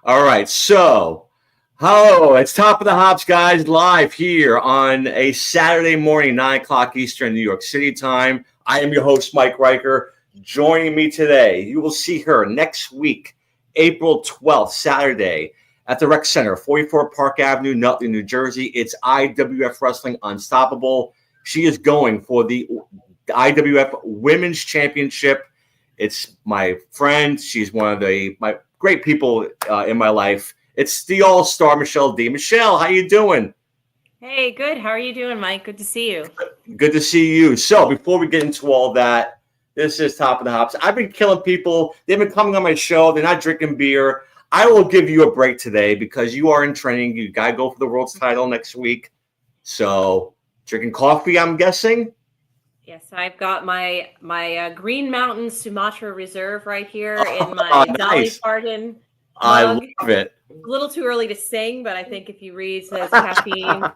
All right, so hello, it's Top of the Hops, guys, live here on a Saturday morning, 9 o'clock Eastern, New York City time. I am your host, Mike Riker. Joining me today, you will see her next week, April 12th, Saturday, at the Rec Center, 44 Park Avenue, Nutley, New Jersey. It's IWF Wrestling Unstoppable. She is going for the IWF Women's Championship. It's my friend. She's one of my great people in my life. It's the all-star Michele Dee. Michele, how you doing? Hey, good. How are you doing, Mike? Good to see you. Good to see you. So before we get into all that, this is Top of the Hops. I've been killing people. They've been coming on my show. They're not drinking beer. I will give you a break today because you are in training. You got to go for the world's title next week. So drinking coffee, I'm guessing? Yes, I've got my Green Mountain Sumatra Reserve right here in my Dolly Parton I mug. love it. A little too early to sing, but I think if you read, it says caffeine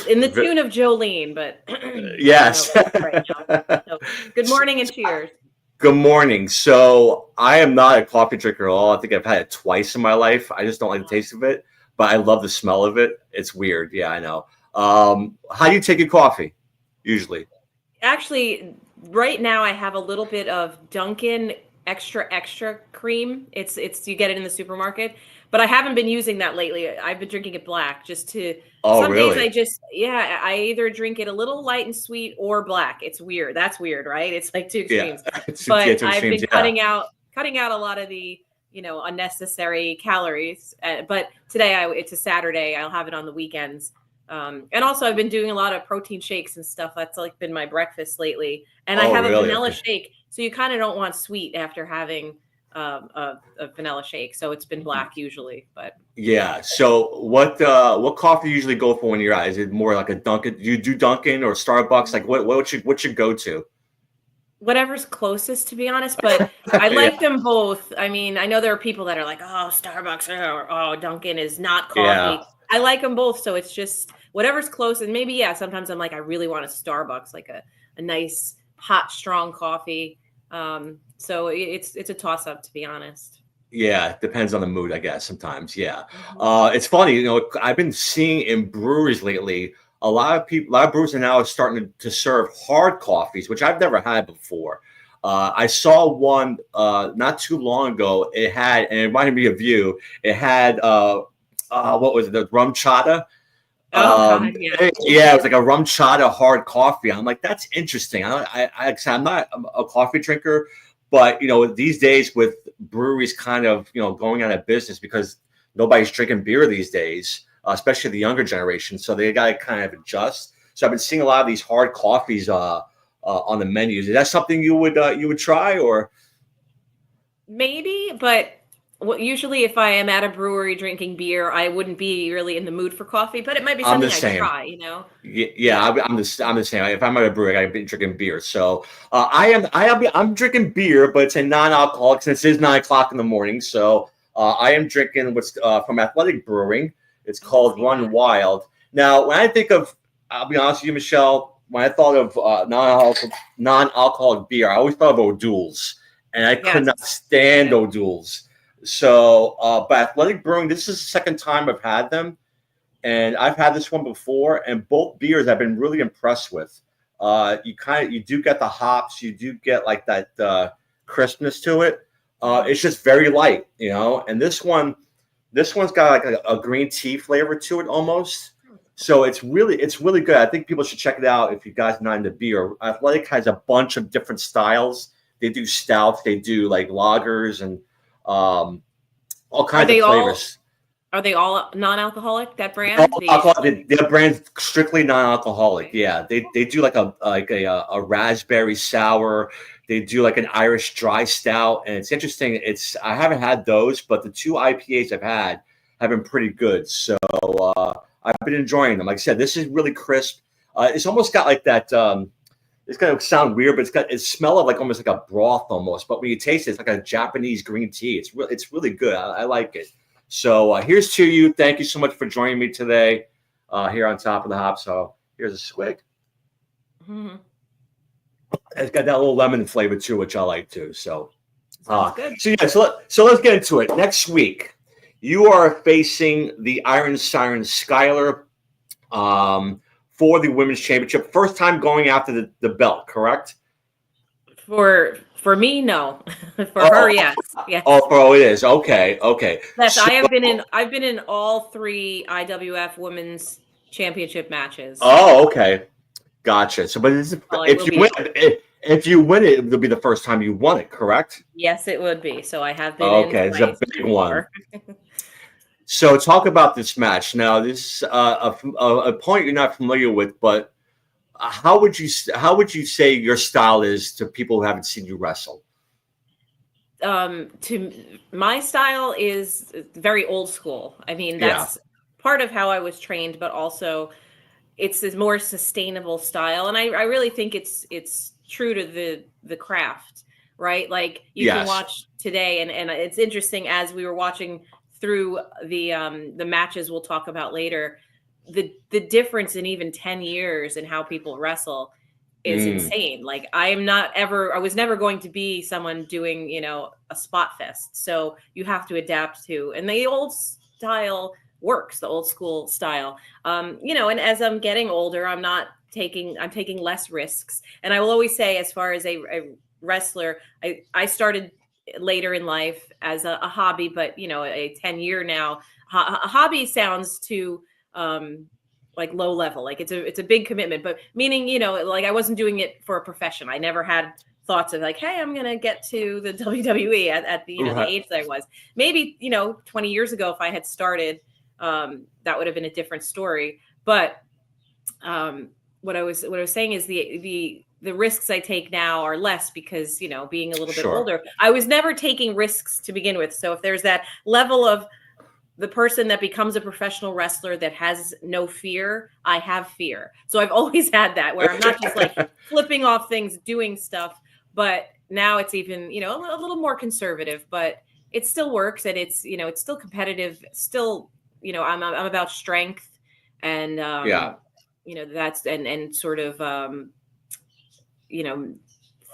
in the tune of Jolene. But yes. Right now. So, good morning and cheers. Good morning. So I am not a coffee drinker at all. I think I've had it twice in my life. I just don't like the taste of it, but I love the smell of it. It's weird. Yeah, I know. How do you take your coffee usually? Actually, right now I have a little bit of Dunkin' extra cream. It's you get it in the supermarket, but I haven't been using that lately. I've been drinking it black just to. Oh, some really? days I either drink it a little light and sweet or black. It's weird. That's weird, right? It's like two extremes. Yeah. But I've been cutting out a lot of the unnecessary calories. But today it's a Saturday. I'll have it on the weekends. And also I've been doing a lot of protein shakes and stuff. That's like been my breakfast lately. And I have a vanilla shake. So you kind of don't want sweet after having a vanilla shake. So it's been black usually, but yeah. So what coffee you usually go for when you're out? Is it more like a Dunkin'? Do you do Dunkin' or Starbucks? Like what's your go-to? whatever's closest, to be honest. But I like them both. I mean, I know there are people that are like, oh, Starbucks or Dunkin' is not coffee. Yeah. I like them both. So it's just whatever's close. And maybe, sometimes I'm like, I really want a Starbucks, like a nice, hot, strong coffee. So it's a toss up, to be honest. Yeah, it depends on the mood, I guess, sometimes. Yeah. It's funny, I've been seeing in breweries lately, a lot of brewers are now starting to serve hard coffees, which I've never had before. I saw one not too long ago. And it reminded me of you. It had what was it? The rum chata. God, yeah. Yeah, it was like a rum chata hard coffee. I'm like, that's interesting. I'm not a coffee drinker, but these days with breweries kind of going out of business because nobody's drinking beer these days, especially the younger generation. So they got to kind of adjust. So I've been seeing a lot of these hard coffees on the menus. Is that something you would try, or maybe? But usually, if I am at a brewery drinking beer, I wouldn't be really in the mood for coffee. But it might be something I try. Yeah, I'm the same. If I'm at a brewery, I've been drinking beer. So I'm drinking beer, but it's a non-alcoholic since it is 9 o'clock in the morning. So I am drinking what's from Athletic Brewing. It's called Run Wild. Now, when I think of, I'll be honest with you, Michele, when I thought of non-alcoholic beer, I always thought of O'Doul's, and I could not stand O'Doul's. So, but Athletic Brewing, this is the second time I've had them, and I've had this one before, and both beers I've been really impressed with. You do get the hops, you do get like that crispness to it. It's just very light, and this one's got like a green tea flavor to it almost. So it's really good. I think people should check it out if you guys are not into beer. Athletic has a bunch of different styles. They do stouts, they do like lagers and all kinds of flavors. Are they all non-alcoholic? That brand? Their brand's strictly non-alcoholic. Yeah, they do like a raspberry sour. They do like an Irish dry stout, and it's interesting. I haven't had those, but the two IPAs I've had have been pretty good. So I've been enjoying them. Like I said, this is really crisp. It's almost got like that. It's going to sound weird, but it's smell of like almost like a broth almost. But when you taste it, it's like a Japanese green tea. It's really good. I like it. So here's to you. Thank you so much for joining me today here on Top of the Hop. So here's a swig. Mm-hmm. It's got that little lemon flavor too, which I like too. So good. So let's get into it. Next week, you are facing the Iron Siren Skylar for the women's championship. First time going after the belt, correct? For me, no. For her, Oh, yes. Yes. it is. Okay. Yes, So, I've been in all 3 IWF women's championship matches. okay. Gotcha. So, but Well, I if will you be. win, if you win it, it'll be the first time you won it, correct? Yes, it would be. So I have been in Okay, it's a twice big one. before. So, talk about this match now. This a point you're not familiar with, but how would you say your style is to people who haven't seen you wrestle? To my style is very old school. I mean, Yeah. that's part of how I was trained, but also it's a more sustainable style. And I really think it's true to the craft, right? Like you can Yes. watch today, and it's interesting as we were watching through the matches we'll talk about later, the difference in even 10 years in how people wrestle is Mm, insane. Like I was never going to be someone doing, a spot fest. So you have to adapt to, and the old style works, the old school style. And as I'm getting older, I'm taking less risks. And I will always say, as far as a wrestler, I started later in life as a hobby, but a 10-year now. A hobby sounds too like low level, like it's a big commitment, but meaning, like I wasn't doing it for a profession. I never had thoughts of like, hey, I'm gonna get to the WWE at the the right. age that I was. Maybe 20 years ago, if I had started, that would have been a different story. But what I was saying is the risks I take now are less because being a little bit Sure. older, I was never taking risks to begin with. So if there's that level of the person that becomes a professional wrestler that has no fear, I have fear. So I've always had that, where I'm not just like flipping off things, doing stuff, but now it's even, a little more conservative, but it still works, and it's still competitive. Still, I'm about strength, and Yeah. that's and sort of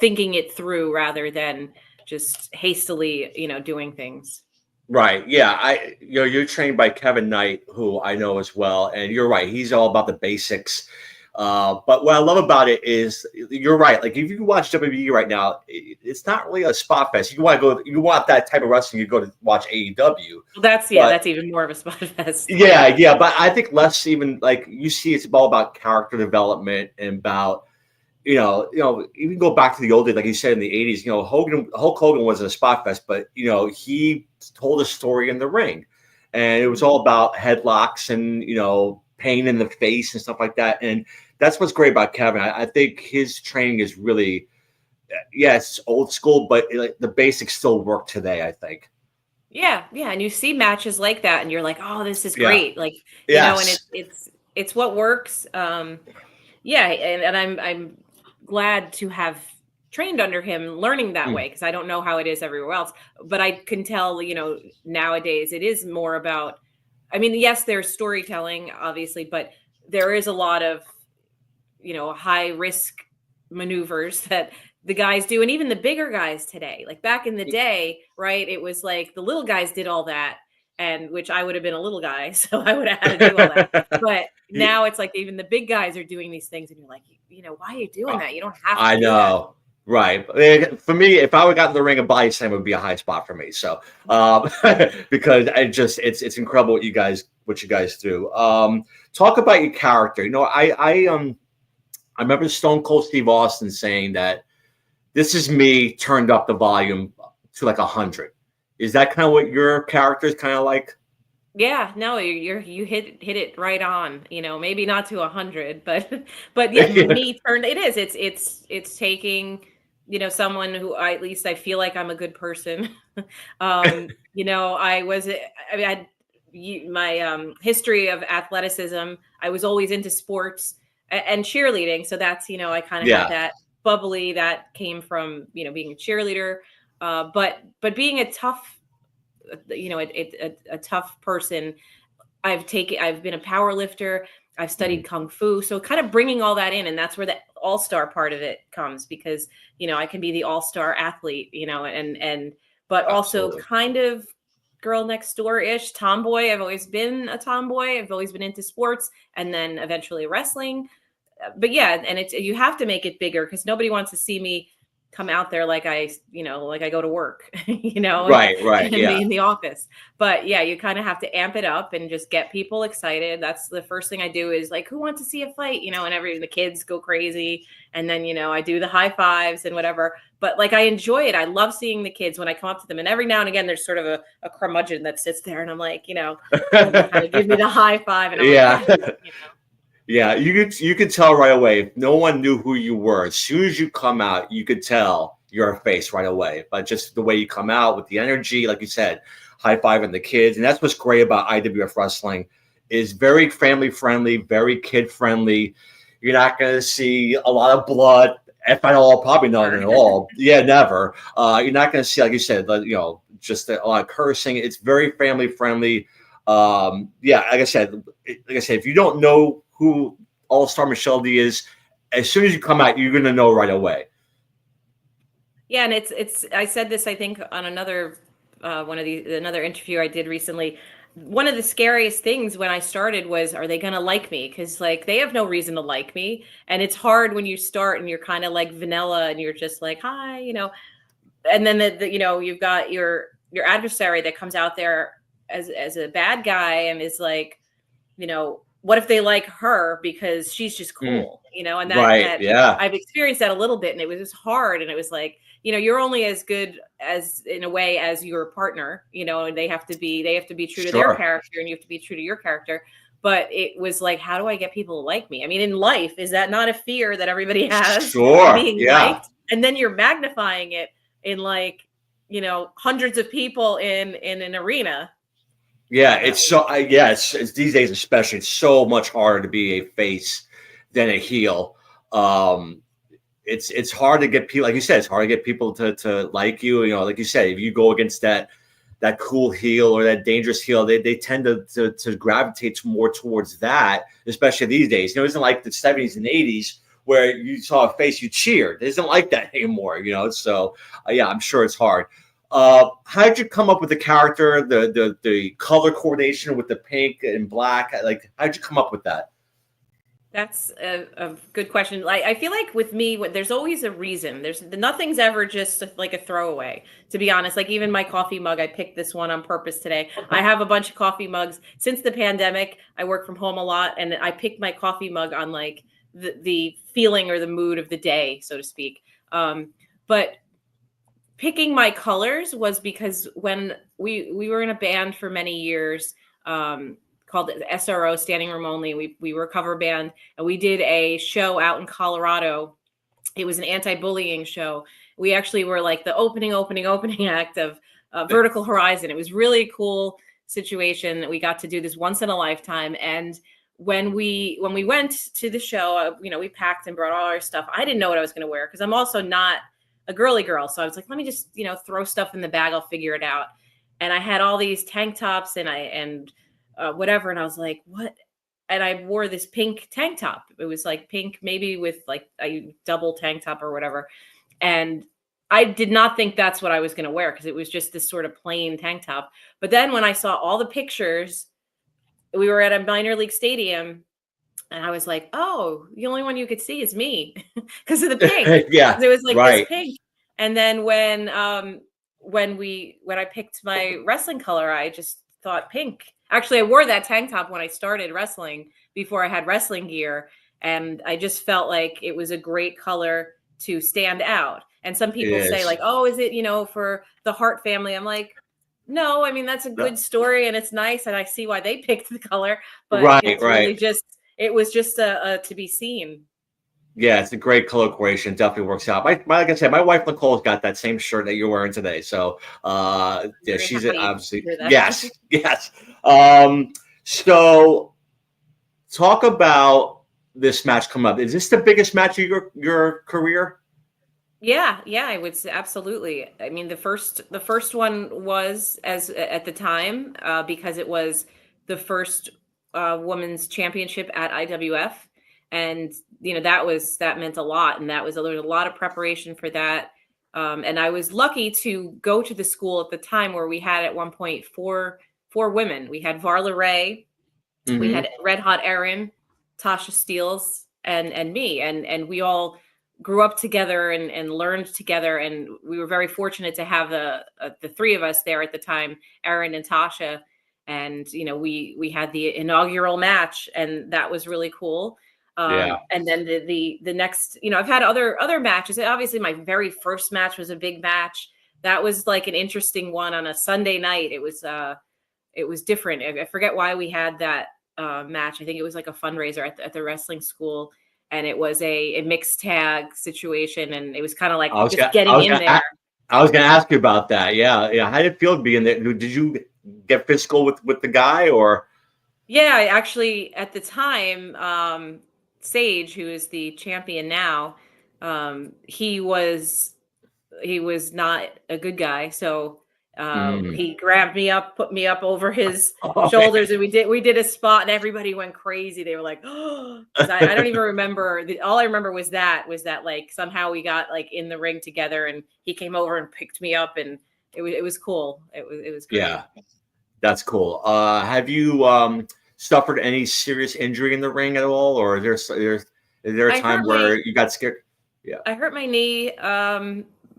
thinking it through rather than just hastily, doing things. Right. Yeah. You're trained by Kevin Knight, who I know as well, and you're right. He's all about the basics. But what I love about it is you're right. Like if you watch WWE right now, it's not really a spot fest. You want that type of wrestling, you go to watch AEW. Well, that's But even more of a spot fest. yeah. But I think less even like you see, it's all about character development and about even go back to the old days, like you said in the '80s. Hulk Hogan wasn't a spot fest, but he told a story in the ring, and it was all about headlocks and pain in the face and stuff like that. And that's what's great about Kevin. I think his training is really, yes, old school, but the basics still work today, I think. Yeah, and you see matches like that, and you're like, oh, this is Yeah. great. Like and Yes. it's what works. Yeah, and I'm glad to have trained under him, learning that Mm, way, because I don't know how it is everywhere else. But I can tell, nowadays it is more about. I mean, yes, there's storytelling, obviously, but there is a lot of high risk maneuvers that the guys do, and even the bigger guys today. Like back in the day, right? It was like the little guys did all that, and which I would have been a little guy, so I would have had to do all that. But Ye- now it's like even the big guys are doing these things, and you're like, why are you doing that? You don't have to I do that. know. Right. For me, if I would got in the ring, a body slam would be a high spot for me. So, because it's incredible what you guys do. Talk about your character. I remember Stone Cold Steve Austin saying that this is me turned up the volume to like 100. Is that kind of what your character is kind of like? Yeah, no, you hit it right on. Maybe not to 100, but yeah, me turned. It is. It's taking someone who at least I feel like I'm a good person. I had my history of athleticism. I was always into sports and cheerleading, so that's I kind of had Yeah. that bubbly that came from being a cheerleader, but being a tough a tough person. I've been a power lifter. I've studied Mhm. kung fu, so kind of bringing all that in, and that's where the all-star part of it comes, because I can be the all-star athlete, and but also Absolutely. kind of girl next door-ish, tomboy. I've always been a tomboy. I've always been into sports and then eventually wrestling. But yeah, and you have to make it bigger because nobody wants to see me come out there like I go to work, Right, right, in yeah. the office. But yeah, you kind of have to amp it up and just get people excited. That's the first thing I do is like, who wants to see a fight? And the kids go crazy. And then, I do the high fives and whatever. But like, I enjoy it. I love seeing the kids when I come up to them. And every now and again, there's sort of a curmudgeon that sits there and I'm like, and they kind of give me the high five. And I'm Yeah. like, yeah. Yeah, you could tell right away. If no one knew who you were, as soon as you come out, you could tell you're a face right away. But just the way you come out with the energy, like you said, high fiving the kids, and that's what's great about IWF wrestling, is very family friendly, very kid friendly. You're not going to see a lot of blood, if at all, probably none at all. Yeah, never. You're not going to see, like you said, just a lot of cursing. It's very family friendly. Yeah, like I said, if you don't know who All Star Michele Dee is, as soon as you come out, you're gonna know right away. Yeah, and it's. I said this, I think, on another another interview I did recently. One of the scariest things when I started was, are they gonna like me? Because like they have no reason to like me, and it's hard when you start and you're kind of like vanilla and you're just like hi, and then you've got your adversary that comes out there as a bad guy and is like, what if they like her because she's just cool, and Right. that Yeah. I've experienced that a little bit and it was just hard. And it was like, you're only as good as in a way as your partner, and they have to be true to their Sure. character and you have to be true to your character. But it was like, how do I get people to like me? I mean, in life, is that not a fear that everybody has of Sure. being Yeah. liked? And then you're magnifying it in like, hundreds of people in an arena. Yeah. It's so. It's these days, especially. It's so much harder to be a face than a heel. Um, it's hard to get people, like you said, it's hard to get people to like you. Like you said, if you go against that cool heel or that dangerous heel, they tend to gravitate more towards that, especially these days. It isn't like the 70s and 80s where you saw a face, you cheered. It isn't like that anymore, So yeah, I'm sure it's hard. How did you come up with the character, the color coordination with the pink and black? Like, how did you come up with that? That's a good question. I feel like with me, there's always a reason. Nothing's ever just like a throwaway, to be honest. Like even my coffee mug, I picked this one on purpose today. I have a bunch of coffee mugs since the pandemic. I work from home a lot, and I picked my coffee mug on like the feeling or the mood of the day, so to speak. But picking my colors was because when we were in a band for many years. Called SRO, Standing Room Only. We were a cover band, and we did a show out in Colorado. It was an anti-bullying show. We actually were like the opening act of Vertical Horizon. It was really cool situation that we got to do this once in a lifetime. And when we went to the show, we packed and brought all our stuff. I didn't know what I was going to wear because I'm also not a girly girl. So I was like, let me just throw stuff in the bag. I'll figure it out. And I had all these tank tops and whatever. And I was like, what? And I wore this pink tank top. It was like pink, maybe with like a double tank top or whatever. And I did not think that's what I was going to wear because it was just this sort of plain tank top. But then when I saw all the pictures, we were at a minor league stadium and I was like, oh, the only one you could see is me because of the pink. Yeah. It was like Right. this pink. And then when I picked my wrestling color, I just thought pink. Actually, I wore that tank top when I started wrestling before I had wrestling gear. And I just felt like it was a great color to stand out. And some It people say is. like, oh, is it, for the Hart family? I'm like, no, I mean, that's a good story and it's nice. And I see why they picked the color, but Right. it's Right. really it was just a to be seen. Yeah, it's a great color coordination. Definitely works out. Like I said, my wife Nicole's got that same shirt that you're wearing today. So, yeah, Very she's happy obviously to hear that. yes, yes. So talk about this match coming up. Is this the biggest match of your career? Yeah, I would say absolutely. I mean, the first one was as at the time because it was the first women's championship at IWF, and that meant a lot, and there was a lot of preparation for that. And I was lucky to go to the school at the time where we had at one point four women. We had Varla Ray, we had Red Hot Erin, Tasha Steeles, and me, and we all grew up together and learned together, and we were very fortunate to have the three of us there at the time, Erin and Tasha, and we had the inaugural match, and that was really cool. And then the next, I've had other matches. Obviously, my very first match was a big match. That was like an interesting one on a Sunday night. It was different. I forget why we had that match. I think it was like a fundraiser at the wrestling school, and it was a mixed tag situation, and it was kind of like getting in there. I was going to ask you about that. Yeah. How did it feel being there? Did you get physical with the guy, or? Yeah, I actually at the time, Sage, who is the champion now, he was not a good guy, so he grabbed me up, put me up over his shoulders, and we did a spot, and everybody went crazy. They were like, oh, I don't even remember. All I remember was that like somehow we got like in the ring together, and he came over and picked me up, and it was cool. It was great. Yeah, that's cool. Have you suffered any serious injury in the ring at all, or is there a time where you got scared? Yeah, I hurt my knee.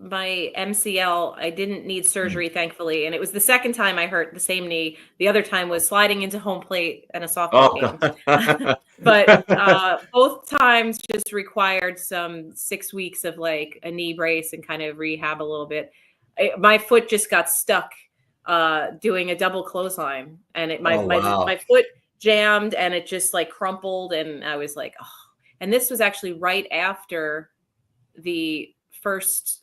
My MCL, I didn't need surgery, thankfully. And it was the second time I hurt the same knee. The other time was sliding into home plate in a softball game. But both times just required some 6 weeks of like a knee brace and kind of rehab a little bit. My foot just got stuck doing a double clothesline. And my foot jammed and it just like crumpled. And I was like, oh. And this was actually right after the first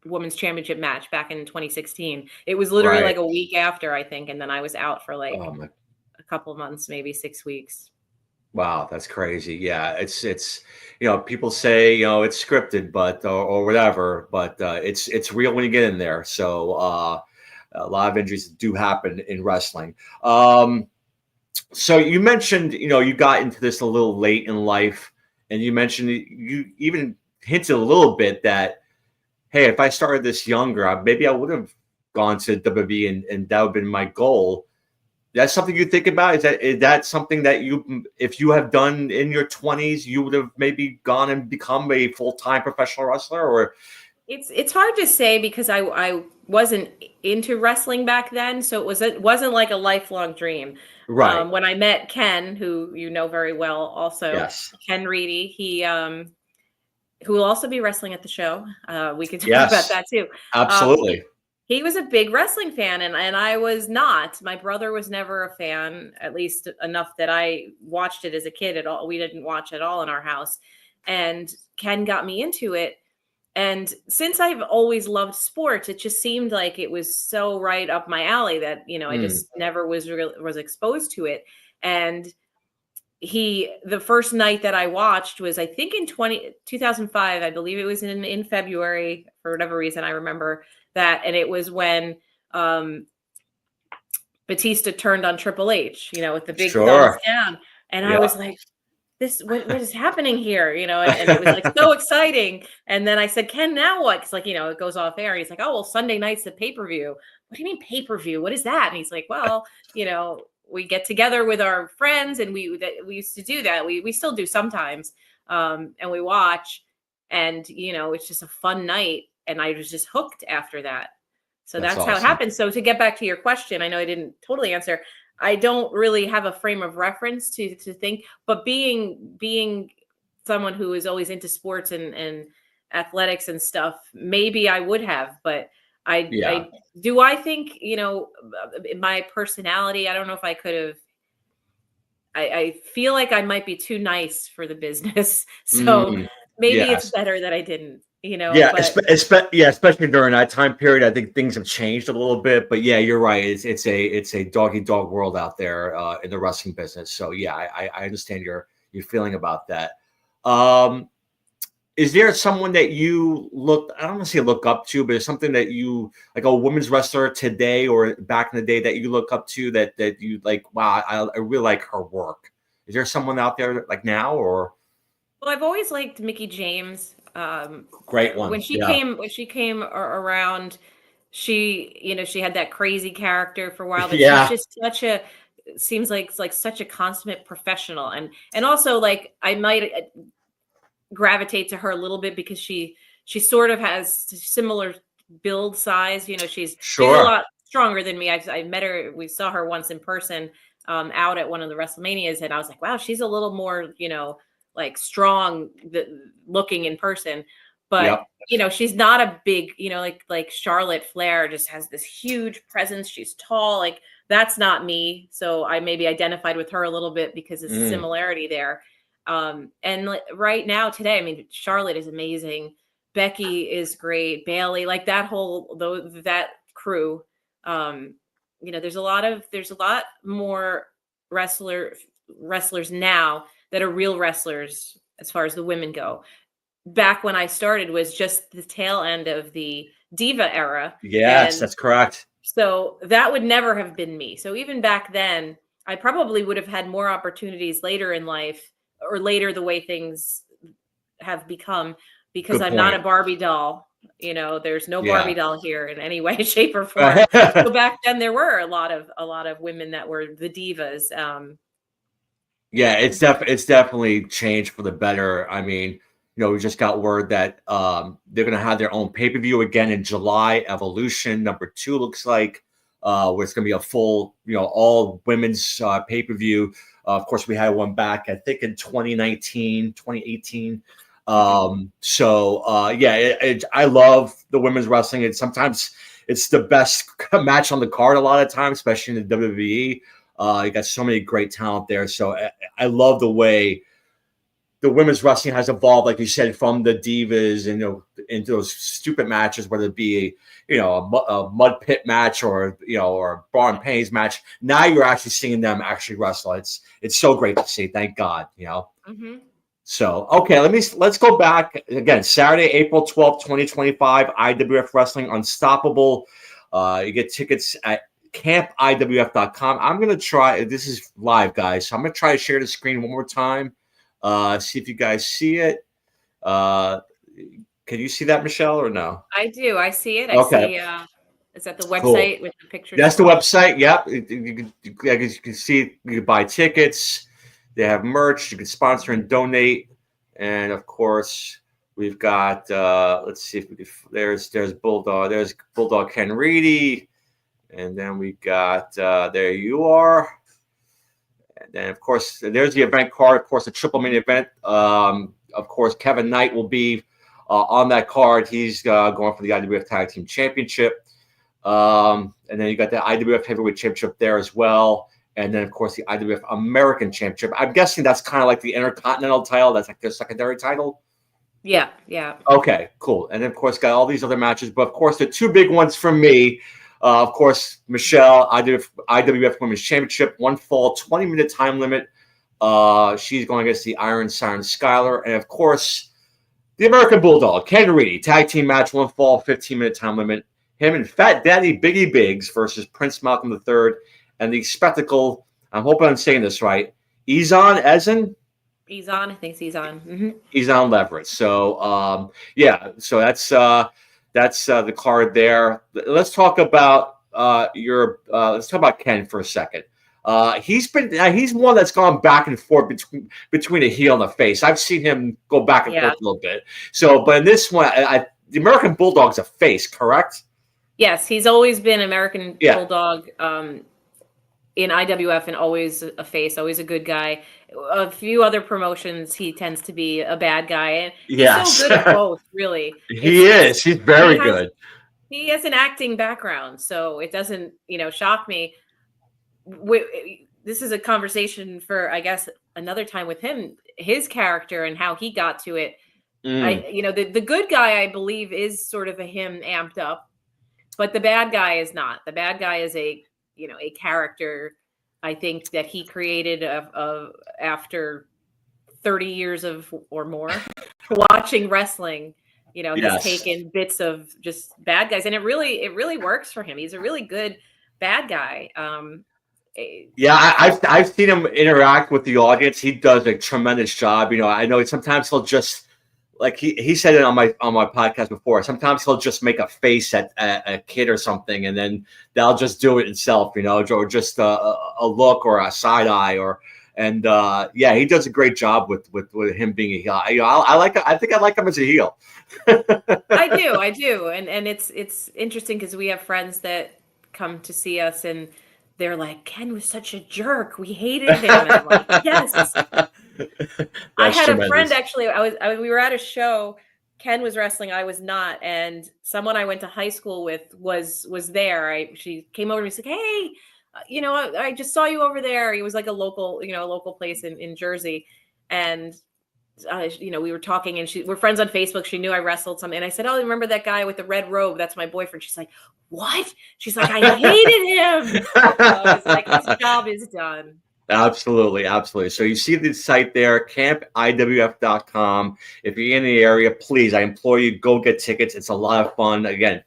women's championship match back in 2016. It was literally like a week after, I think, and then I was out for like a couple of months, maybe 6 weeks. Wow, that's crazy. Yeah, it's people say it's scripted, but or whatever, but it's real when you get in there. So a lot of injuries do happen in wrestling. So you mentioned you got into this a little late in life, and you mentioned you even hinted a little bit that, hey, if I started this younger, maybe I would have gone to WWE, and that would have been my goal. That's something you think about? Is that something that if you have done in your 20s, you would have maybe gone and become a full-time professional wrestler? Or it's hard to say because I wasn't into wrestling back then, so it wasn't like a lifelong dream. Right. When I met Ken, who you know very well, also yes. Ken Reedy, he who will also be wrestling at the show. We can talk about that too. Absolutely. He was a big wrestling fan, and I was not. My brother was never a fan, at least enough that I watched it as a kid at all. We didn't watch at all in our house. And Ken got me into it. And since I've always loved sports, it just seemed like it was so right up my alley that, I just never was exposed to it. And the first night that I watched was, I think in 2005, I believe it was in February, for whatever reason, I remember that. And it was when Batista turned on Triple H, with the big thumbs down. And I was like, what is happening here? And it was like so exciting. And then I said, Ken, now what? Cause it goes off air. He's like, oh, well, Sunday night's the pay-per-view. What do you mean pay-per-view? What is that? And he's like, well, we get together with our friends, and we used to do that. We still do sometimes. And we watch, and it's just a fun night. And I was just hooked after that. So that's awesome. How it happened. So to get back to your question, I know I didn't totally answer. I don't really have a frame of reference to think, but being someone who is always into sports and athletics and stuff, maybe I would have, but I think, my personality, I don't know if I could have. I feel like I might be too nice for the business. So maybe it's better that I didn't, especially during that time period. I think things have changed a little bit, but yeah, you're right. It's a dog eat dog world out there in the wrestling business. So yeah, I understand your feeling about that. Is there someone that you I don't want to say look up to, but it's something that you like, a women's wrestler today or back in the day that you look up to that you like, wow, I really like her work. Is there someone out there like now, or? Well, I've always liked Mickie James. Great one. Yeah. When she came around, she had that crazy character for a while, but she's Yeah. just such a seems like such a consummate professional, and also like I might gravitate to her a little bit because she sort of has similar build size. She's a Sure. lot stronger than me. I met her. We saw her once in person out at one of the WrestleManias, and I was like, wow, she's a little more like strong looking in person. But Yep. she's not a big like Charlotte Flair just has this huge presence. She's tall. Like that's not me. So I maybe identified with her a little bit because there's a similarity there. And right now today, I mean, Charlotte is amazing. Becky is great. Bailey, like that that crew. There's a lot more wrestlers now that are real wrestlers as far as the women go. Back when I started was just the tail end of the diva era. Yes, that's correct. So that would never have been me. So even back then, I probably would have had more opportunities later in life or later the way things have become because I'm not a Barbie doll. There's no Barbie doll here in any way, shape, or form. So back then there were a lot of women that were the divas. Yeah, it's definitely changed for the better. I mean, we just got word that they're going to have their own pay-per-view again in July. Evolution #2 looks like, where it's going to be a full, all women's pay-per-view. Of course, we had one back, I think, in 2019, 2018. I love the women's wrestling. Sometimes it's the best match on the card a lot of times, especially in the WWE. You got so many great talent there. So I love the way the women's wrestling has evolved, like you said, from the divas and into those stupid matches, whether it be a mud pit match or or a bar and panties match. Now you're actually seeing them actually wrestle. It's so great to see. Thank God. Mm-hmm. So okay, let's go back again. Saturday, April 12th, 2025, IWF Wrestling Unstoppable. You get tickets at campiwf.com. I'm gonna try. This is live, guys. So I'm gonna try to share the screen one more time. See if you guys see it. Can you see that, Michelle, or no? I do. I see it. Okay. Is that the website with the pictures? That's the website. Yep. You can see. You can buy tickets. They have merch. You can sponsor and donate. And of course, we've got. Let's see if we can. There's Bulldog. There's Bulldog Ken Reedy. And then we got. There you are. And then, of course, there's the event card. Of course, the triple main event. Of course, Kevin Knight will be on that card. He's going for the IWF Tag Team Championship. And then you got the IWF Heavyweight Championship there as well. And then, of course, the IWF American Championship. I'm guessing that's kind of like the Intercontinental title. That's like their secondary title. Yeah, yeah. Okay, cool. And then, of course, got all these other matches. But, of course, the two big ones for me. Of course, Michelle, IWF Women's Championship, one fall, 20-minute time limit. She's going against the Iron Siren Skylar. And, of course, the American Bulldog, Ken Reedy, tag team match, one fall, 15-minute time limit. Him and Fat Daddy Biggie Biggs versus Prince Malcolm III. And the spectacle, I'm hoping I'm saying this right, Izan Ezin? Izan, I think it's Izan. Mm-hmm. Izan Leverett. So, so that's the card there. Let's talk about let's talk about Ken for a second. He's one that's gone back and forth between a heel and a face. I've seen him go back and forth a little bit. So, but in this one, the American Bulldog's a face, correct? Yes, he's always been American Bulldog in IWF and always a face, always a good guy. A few other promotions, he tends to be a bad guy. And he's so good at both, really. He's very good. He has an acting background, so it doesn't, shock me. This is a conversation for, I guess, another time with him, his character and how he got to it. The good guy, I believe, is sort of a him amped up, but the bad guy is not. The bad guy is a character, I think, that he created after 30 years or more watching wrestling. He's taken bits of just bad guys, and it really works for him. He's a really good bad guy. I've seen him interact with the audience. He does a tremendous job. I know sometimes he'll just like he said it on my podcast before. Sometimes he'll just make a face at a kid or something, and then they'll just do it itself, or just a look or a side eye yeah, he does a great job with him being a heel. I think I like him as a heel. I do, and it's interesting because we have friends that come to see us and they're like, Ken was such a jerk. We hated him. And I'm like, yes. I had a friend actually. We were at a show. Ken was wrestling. I was not, and someone I went to high school with was there. She came over to me and said, "Hey, I just saw you over there." He was like a local place in Jersey, and we were talking, and we're friends on Facebook. She knew I wrestled something, and I said, "Oh, remember that guy with the red robe? That's my boyfriend." She's like, "What?" She's like, "I hated him." So I was like, "His job is done." Absolutely. So you see the site there, campiwf.com. If you're in the area, please, I implore you, go get tickets. It's a lot of fun. Again,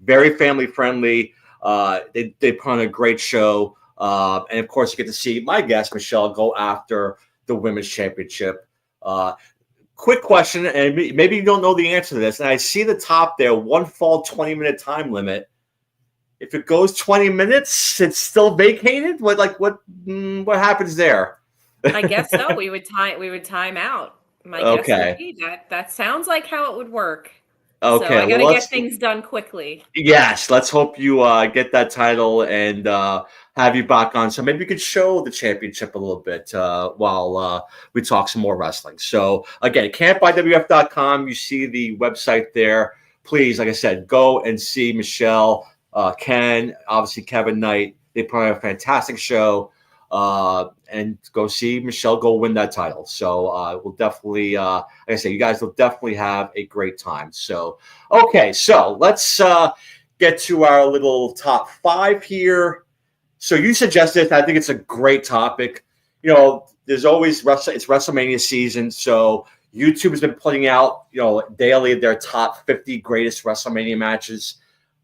very family friendly. They put on a great show, and of course, you get to see my guest Michele go after the women's championship. Quick question, and maybe you don't know the answer to this. And I see the top there, one fall, 20-minute time limit. If it goes 20 minutes, it's still vacated. What happens there? I guess so. We would time out. My guess would be that sounds like how it would work. Okay, so I gotta get things done quickly. Yes, let's hope you get that title and have you back on. So maybe you could show the championship a little bit while we talk some more wrestling. So again, campiwf.com. You see the website there. Please, like I said, go and see Michele, Ken, obviously Kevin Knight. They put on a fantastic show. And go see Michele go win that title. So we'll definitely, like I say, you guys will definitely have a great time. So, okay, so let's get to our little top 5 here. So you suggested, I think it's a great topic. There's always it's WrestleMania season, so YouTube has been putting out, daily their top 50 greatest WrestleMania matches.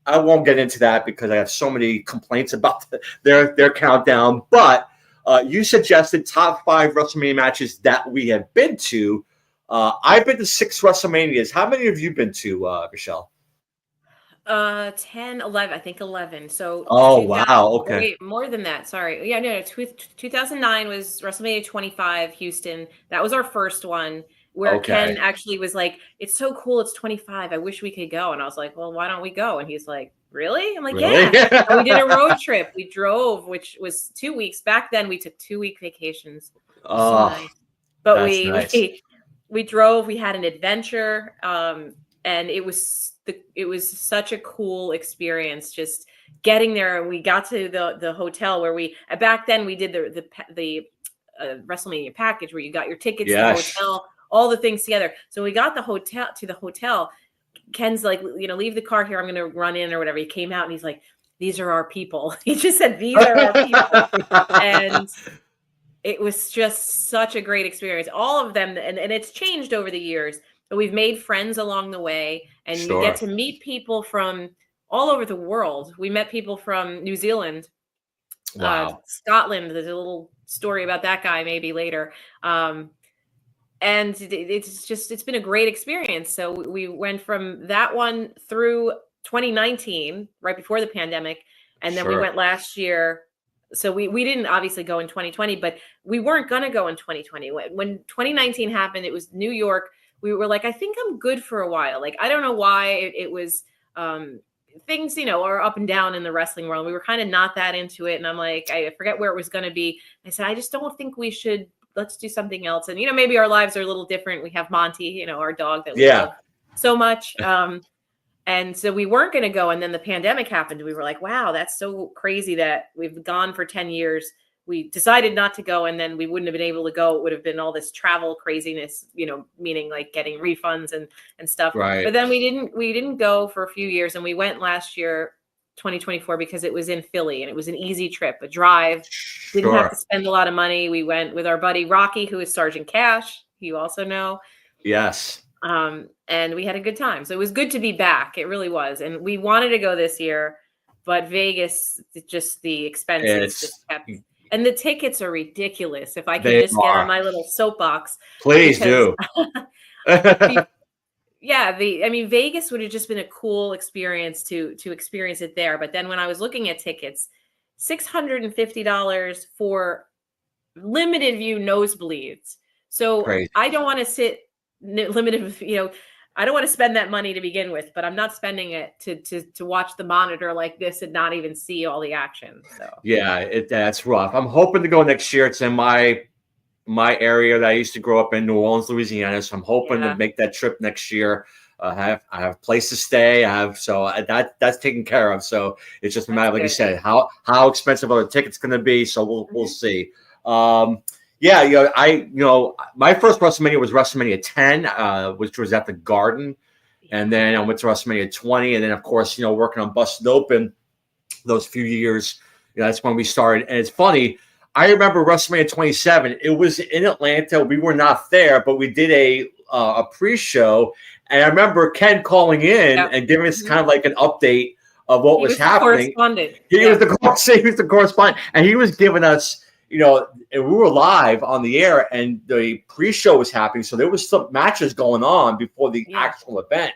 I won't get into that because I have so many complaints about their countdown, but you suggested top 5 WrestleMania matches that we have been to. I've been to 6 WrestleManias. How many have you been to, Michele? 10, 11. I think 11. So. Oh, wow. Okay. Wait, more than that. Sorry. Yeah, no. 2009 was WrestleMania 25, Houston. That was our first one. Where Ken actually was like, "It's so cool. It's 25. I wish we could go." And I was like, "Well, why don't we go?" And he's like, "Really?" I'm like, really? "Yeah." And we did a road trip. We drove, which was 2 weeks. Back then, we took 2-week vacations. Oh, so nice. But nice. we drove. We had an adventure, and it was such a cool experience. Just getting there, and we got to the hotel where back then we did the WrestleMania package where you got your tickets to the hotel. All the things together. So we got the hotel. Ken's like, leave the car here. I'm going to run in or whatever. He came out and he's like, "These are our people." He just said, "These are our people." And it was just such a great experience. All of them. And it's changed over the years, but we've made friends along the way, and we get to meet people from all over the world. We met people from New Zealand, Scotland. There's a little story about that guy maybe later. And it's been a great experience. So we went from that one through 2019, right before the pandemic. And then we went last year. So we didn't obviously go in 2020, but we weren't going to go in 2020. When 2019 happened, it was New York. We were like, I think I'm good for a while. Like, I don't know why it was, things, are up and down in the wrestling world. We were kind of not that into it. And I'm like, I forget where it was going to be. I said, I just don't think we should. Let's do something else. And, maybe our lives are a little different. We have Monty, our dog that we love so much. And so we weren't going to go. And then the pandemic happened. We were like, wow, that's so crazy that we've gone for 10 years. We decided not to go. And then we wouldn't have been able to go. It would have been all this travel craziness, meaning like getting refunds and stuff. Right. But then we didn't go for a few years. And we went last year, 2024, because it was in Philly and it was an easy trip, a drive. Didn't have to spend a lot of money. We went with our buddy Rocky, who is Sergeant Cash, who you also know. Yes. And we had a good time. So it was good to be back. It really was. And we wanted to go this year, but Vegas, just the expenses just kept. And the tickets are ridiculous. If I could get on my little soapbox. Please do. I mean, Vegas would have just been a cool experience to experience it there. But then when I was looking at tickets, $650 for limited view nosebleeds. So Crazy. I don't want to sit limited, I don't want to spend that money to begin with, but I'm not spending it to watch the monitor like this and not even see all the action. So Yeah, that's rough. I'm hoping to go next year. It's in my area that I used to grow up in, New Orleans, Louisiana. So I'm hoping to make that trip next year. I have a place to stay. That's taken care of. So it's just a matter, like you said, how expensive are the tickets going to be. So we'll see. Yeah, my first WrestleMania was WrestleMania 10, which was at the Garden, and then I went to WrestleMania 20, and then of course, working on Busted Open those few years. That's when we started. And it's funny. I remember WrestleMania 27. It was in Atlanta. We were not there, but we did a pre-show. And I remember Ken calling in and giving us kind of like an update of what was happening. He was the correspondent, and he was giving us, and we were live on the air, and the pre-show was happening. So there was some matches going on before the actual event.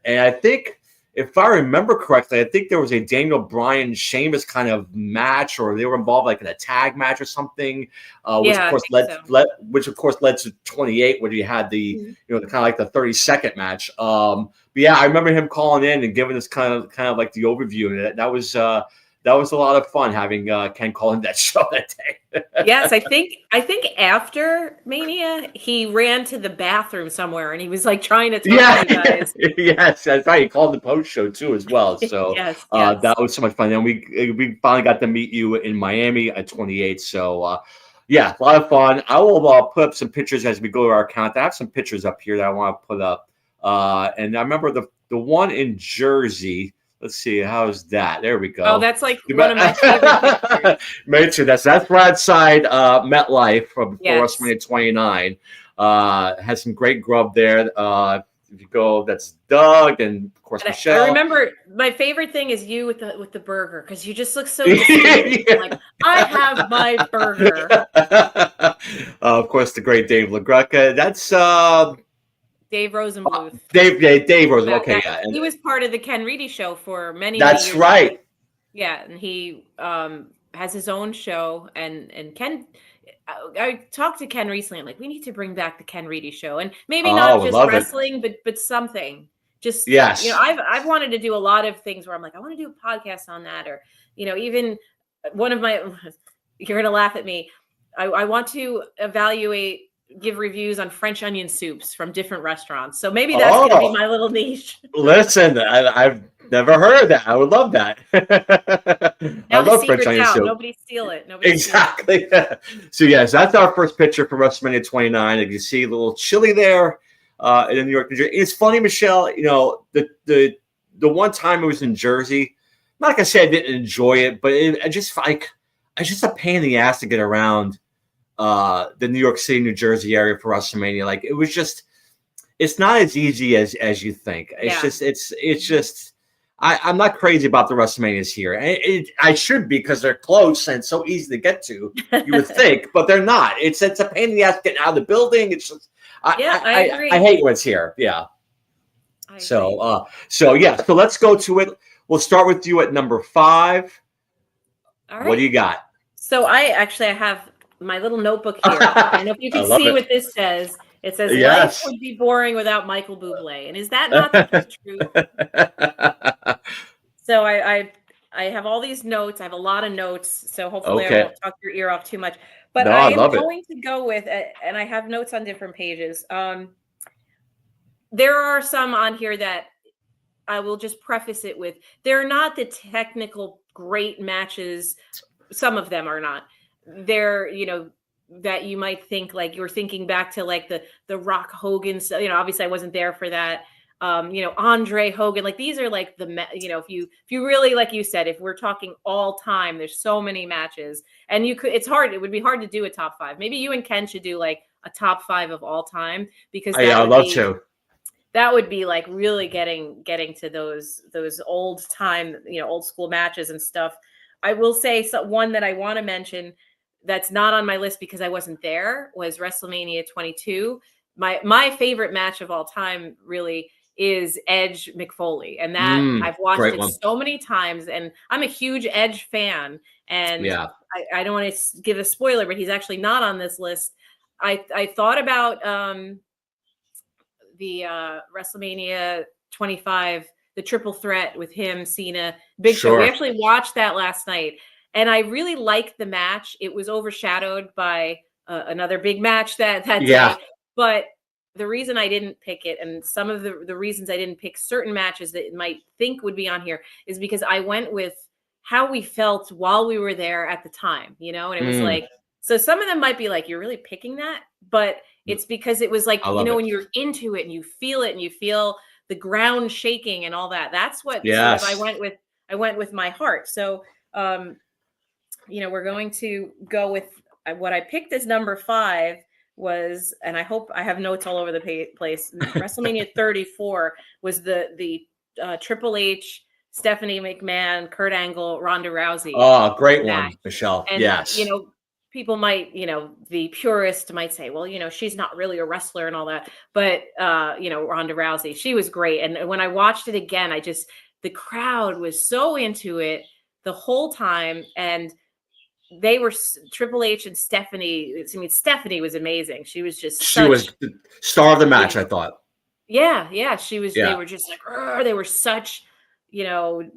And I think, if I remember correctly, I think there was a Daniel Bryan Sheamus kind of match, or they were involved like in a tag match or something, which of course led to 28, where you had the the kind of like the 30-second match. But yeah, I remember him calling in and giving us kind of like the overview, and that was a lot of fun having Ken call in that show that day. Yes, I think after Mania, he ran to the bathroom somewhere and he was like trying to talk to you guys. Yes, that's right. He called the post show too as well. So yes. That was so much fun. And we finally got to meet you in Miami at 28. So yeah, a lot of fun. I will put up some pictures as we go to our account. I have some pictures up here that I want to put up. And I remember the one in Jersey. Let's see, how's that? There we go. Oh, that's like one of my favorite pictures. That's right outside MetLife from WrestleMania 29. Has some great grub there. If you go, that's Doug and of course Michelle. I remember my favorite thing is you with the burger, because you just look so distinct. Like, I have my burger. Of course, the great Dave LaGreca. That's Dave Rosenbluth. Dave Rosenbluth. Okay, yeah. He was part of the Ken Reedy show for many years. That's right. Yeah, and he has his own show. And Ken, I talked to Ken recently. I'm like, we need to bring back the Ken Reedy show, and maybe not just wrestling, but something. Just I've wanted to do a lot of things where I'm like, I want to do a podcast on that, or even one of my. You're gonna laugh at me. I want to give reviews on French onion soups from different restaurants. So maybe that's going to be my little niche. Listen, I've never heard of that. I would love that. I love French onion soup. Nobody steal it. Exactly. So yes, that's our first picture for WrestleMania 29. If you see a little chilly there in New York, New Jersey. It's funny, Michelle, the one time it was in Jersey, not gonna say I didn't enjoy it, but it's just a pain in the ass to get around the New York City, New Jersey area for WrestleMania. Like, it was just, it's not as easy as you think. It's just I'm not crazy about the WrestleManias here. I should be, because they're close and so easy to get to, you would think, but they're not. It's a pain in the ass getting out of the building. It's just, I agree. I hate when it's here. Yeah. So let's go to it. We'll start with you at number 5. All right. What do you got? So I have my little notebook here. I don't know if you can see what this says. It says, life would be boring without Michael Bublé. And is that not the truth? So I have all these notes. I have a lot of notes. So hopefully I won't talk your ear off too much. But I am going to go with, and I have notes on different pages. There are some on here that I will just preface it with, they're not the technical great matches. Some of them are not. They're, that you might think, like, you're thinking back to like the Rock Hogan, obviously I wasn't there for that. Andre Hogan, like, these are like if you really, like you said, if we're talking all time, there's so many matches, and it would be hard to do a top 5. Maybe you and Ken should do like a top 5 of all time, because I'd love to. That would be like really getting to those old time, old school matches and stuff. I will say one that I want to mention that's not on my list because I wasn't there was WrestleMania 22. my favorite match of all time really is Edge McFoley, and that I've watched great it one. so many times, and I'm a huge Edge fan. And Yeah, I don't want to give a spoiler, but he's actually not on this list. I thought about the WrestleMania 25, the triple threat with him, Cena, Big Show. We sure. actually watched that last night, and I really liked the match. It was overshadowed by another big match that Yeah. day, but the reason I didn't pick it, and some of the reasons I didn't pick certain matches that you might think would be on here, is because I went with how we felt while we were there at the time, you know, and it was like, so some of them might be like, you're really picking that, but it's because it was like, I you love know, it. when you're into it and you feel it and you feel the ground shaking and all that. That's what Yes. sort of I went with my heart. So, you know, we're going to go with what I picked as number 5 was, and I hope I have notes all over the place. WrestleMania 34 was the Triple H, Stephanie McMahon, Kurt Angle, Ronda Rousey. Oh, great match. one, Michelle. And Yes. you know, people might, you know, the purist might say, well, you know, she's not really a wrestler and all that. But you know, Ronda Rousey, she was great. And when I watched it again, the crowd was so into it the whole time. And they were Triple H and Stephanie. I mean, Stephanie was amazing. She was just she was the star of the match, I thought. Yeah, she was. Yeah. They were just like, they were such, you know,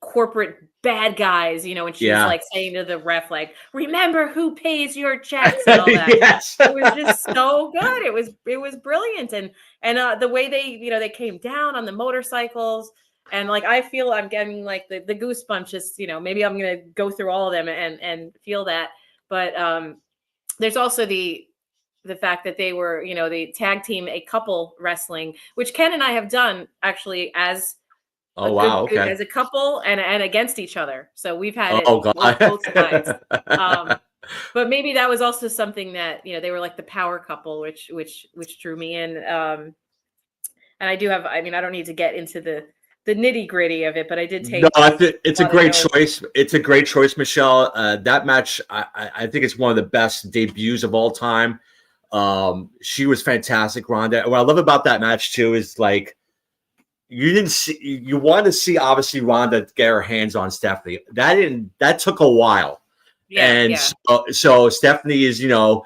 corporate bad guys, you know, and she was like saying to the ref, like, remember who pays your checks and all that. Yes. It was just so good. It was brilliant. And the way they, you know, they came down on the motorcycles, and like I feel I'm getting like the goosebumps, just, you know, maybe I'm gonna go through all of them and feel that. But there's also the fact that they were, you know, the tag team, a couple wrestling, which Ken and I have done actually as as a couple and against each other. So we've had it both sides. But maybe that was also something that, you know, they were like the power couple, which drew me in. And I do have, I mean, I don't need to get into the nitty gritty of it, but I did take. No, it's a great choice. It's a great choice, Michelle. That match, I think it's one of the best debuts of all time. She was fantastic, Ronda. What I love about that match too is like, you wanted to see obviously Ronda get her hands on Stephanie. That took a while. So Stephanie is, you know,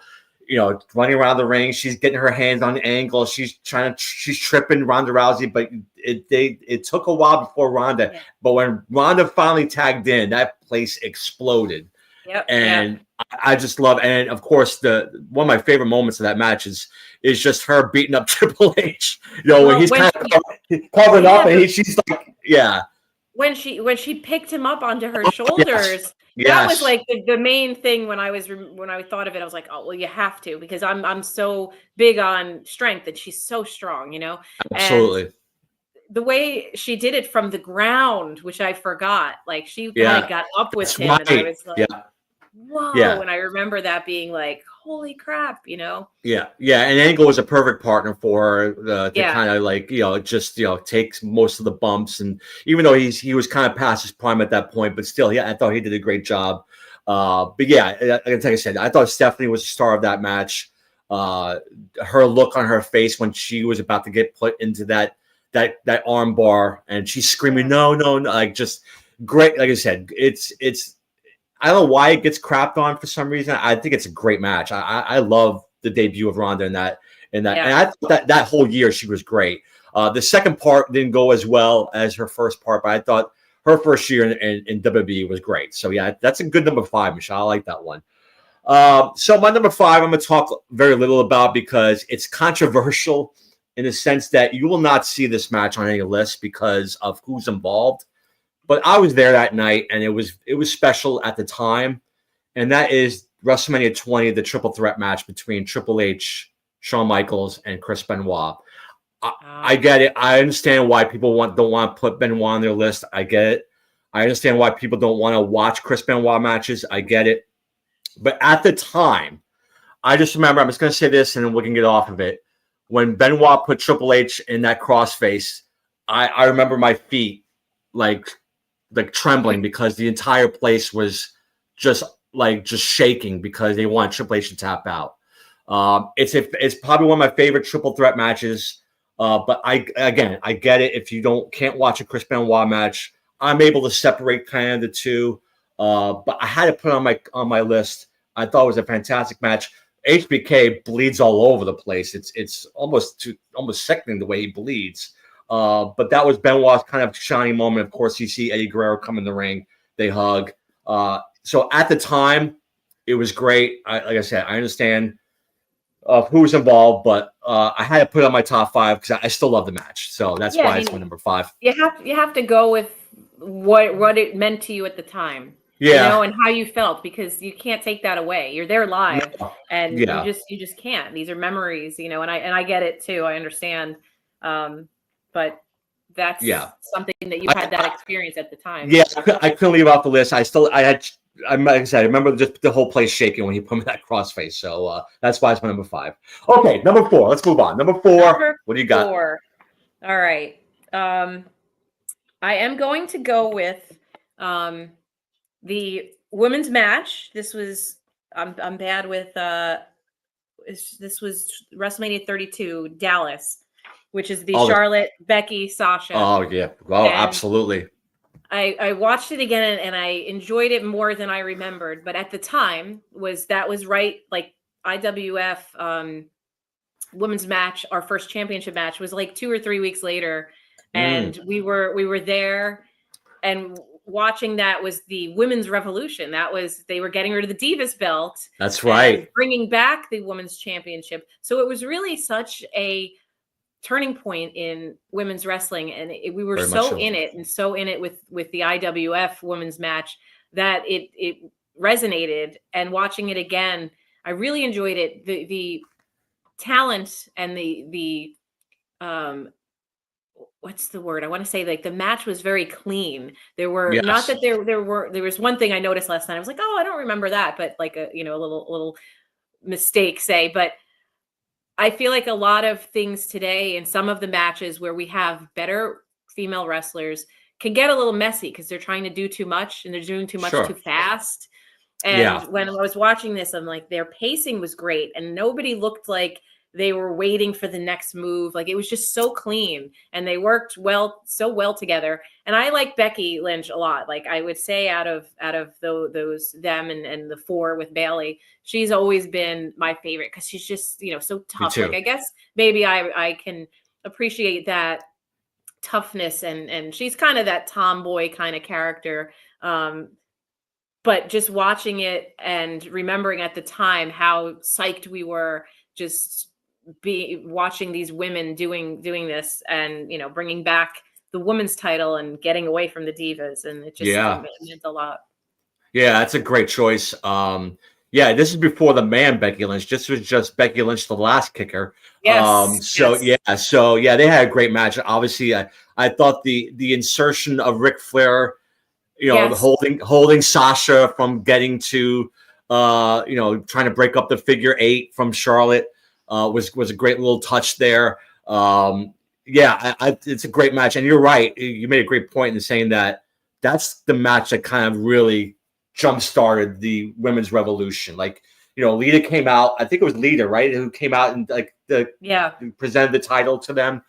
running around the ring. She's getting her hands on Angle. She's tripping Ronda Rousey, but it took a while before Ronda. Yeah. But when Ronda finally tagged in, that place exploded. And I just love, and of course one of my favorite moments of that match is just her beating up Triple H. You know, when he's kind of covered up, and she's like, when she picked him up onto her shoulders. That was like the main thing when I thought of it. I was like, oh, well, you have to, because I'm so big on strength, and she's so strong, you know. Absolutely. And the way she did it from the ground, which I forgot, like she kind of got up with him, and I was like, whoa. And I remember that being like, holy crap, you know. And Angle was a perfect partner for her to kind of like, you know, just, you know, take most of the bumps. And even though he was kind of past his prime at that point, but still, I thought he did a great job. But like I said, I thought Stephanie was the star of that match. Her look on her face when she was about to get put into that arm bar, and she's screaming, no, like, just great. Like I said, it's I don't know why it gets crapped on for some reason. I think it's a great match. I love the debut of Ronda in that, and I thought that whole year she was great. The second part didn't go as well as her first part, but I thought her first year in WWE was great. So that's a good number 5, Michelle. I like that one. So my number 5, I'm going to talk very little about because it's controversial in the sense that you will not see this match on any list because of who's involved. But I was there that night, and it was special at the time, and that is WrestleMania 20, the triple threat match between Triple H, Shawn Michaels, and Chris Benoit. I get it. I understand why people don't want to put Benoit on their list. I get it. I understand why people don't want to watch Chris Benoit matches. I get it. But at the time, I just remember, I'm just going to say this, and then we can get off of it. When Benoit put Triple H in that crossface, I remember my feet like trembling because the entire place was just shaking because they wanted Triple H to tap out. It's probably one of my favorite triple threat matches. But I get it. If you can't watch a Chris Benoit match, I'm able to separate kind of the two. But I had to put it on my list. I thought it was a fantastic match. HBK bleeds all over the place. It's almost sickening the way he bleeds. But that was Benoit's kind of shining moment. Of course, you see Eddie Guerrero come in the ring. They hug. So at the time, it was great. Like I said, I understand who was involved, but I had to put it on my top 5 because I still love the match. So that's why it's my number 5. You have to go with what it meant to you at the time. Yeah. And how you felt, because you can't take that away. You're there live, and you just can't. These are memories, and I get it too. I understand, but that's something that you had that experience at the time. Yeah, I couldn't leave off the list. Like I said, I remember just the whole place shaking when he put me that crossface. So that's why it's my number 5. Okay, number 4. Let's move on. Number 4. What do you got? 4. All right. I am going to go with the women's match. This was I'm bad with this was WrestleMania 32 Dallas, which is the Charlotte, Becky, Sasha. Oh yeah. Oh, absolutely. I watched it again and I enjoyed it more than I remembered. But at the time that was right, like IWF women's match, our first championship match was like 2 or 3 weeks later, and we were there, and watching that was the women's revolution. They were getting rid of the Divas belt. That's right. Bringing back the women's championship. So it was really such a turning point in women's wrestling, and we were so in it with the IWF women's match that it resonated. And watching it again, I really enjoyed it. The talent and the what's the word? I want to say, like, the match was very clean. There were not that there was one thing I noticed last night. I was like, oh, I don't remember that, but like a little mistake, say. But I feel like a lot of things today in some of the matches where we have better female wrestlers can get a little messy because they're trying to do too much and they're doing too much too fast. And when I was watching this, I'm like, their pacing was great and nobody looked like they were waiting for the next move. Like, it was just so clean and they worked so well together. And I like Becky Lynch a lot. Like, I would say out of those them and the 4 with Bayley, she's always been my favorite because she's just, so tough. Like, I guess maybe I can appreciate that toughness and she's kind of that tomboy kind of character. But just watching it and remembering at the time how psyched we were just watching these women doing this and bringing back the women's title and getting away from the Divas, and it just meant a lot. Yeah, that's a great choice. This is before the man Becky Lynch. This was just Becky Lynch, the last kicker. Yes. They had a great match. Obviously, I thought the insertion of Ric Flair, holding Sasha from getting to trying to break up the figure 8 from Charlotte was a great little touch there. It's a great match, and you're right. You made a great point in saying that's the match that kind of really jump-started the women's revolution. Like, Lita came out. I think it was Lita, right, who came out and presented the title to them.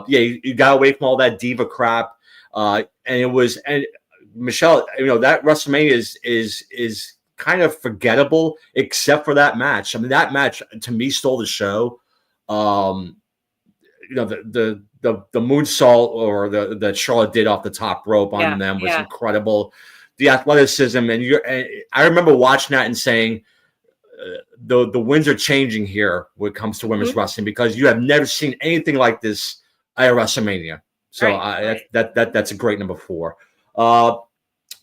You got away from all that diva crap, and Michelle, that WrestleMania is kind of forgettable except for that match. I mean, that match to me stole the show. The moonsault or the Charlotte did off the top rope on them was incredible. The athleticism, and I remember watching that and saying, the winds are changing here when it comes to women's wrestling, because you have never seen anything like this at WrestleMania. So that's a great number 4.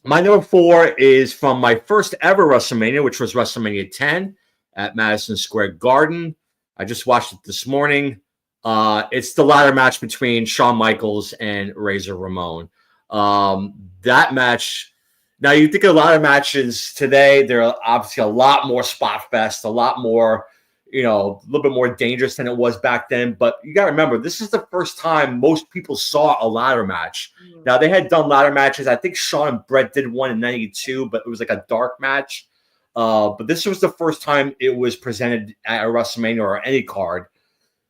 My number 4 is from my first ever WrestleMania, which was WrestleMania 10 at Madison Square Garden. I just watched it this morning. It's the ladder match between Shawn Michaels and Razor Ramon. That match, now you think of a lot of matches today, they're obviously a lot more spot fest, a lot more, a little bit more dangerous than it was back then. But you got to remember, this is the first time most people saw a ladder match. Now, they had done ladder matches. I think Shawn and Brett did one in 92, but it was like a dark match. But this was the first time it was presented at a WrestleMania or any card.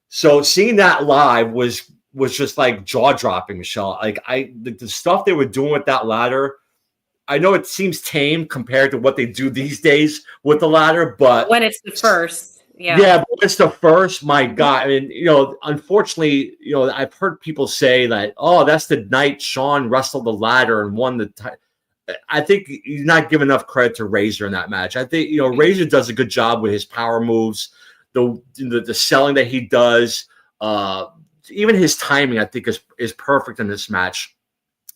So seeing that live was just like jaw dropping, Michelle. Like the stuff they were doing with that ladder. I know it seems tame compared to what they do these days with the ladder, but when it's the first, yeah, but it's the first. My God, I mean, unfortunately, I've heard people say that, oh, that's the night Shawn wrestled the ladder and won the. I think you're not giving enough credit to Razor in that match. I think Razor does a good job with his power moves, the selling that he does, even his timing. I think is perfect in this match.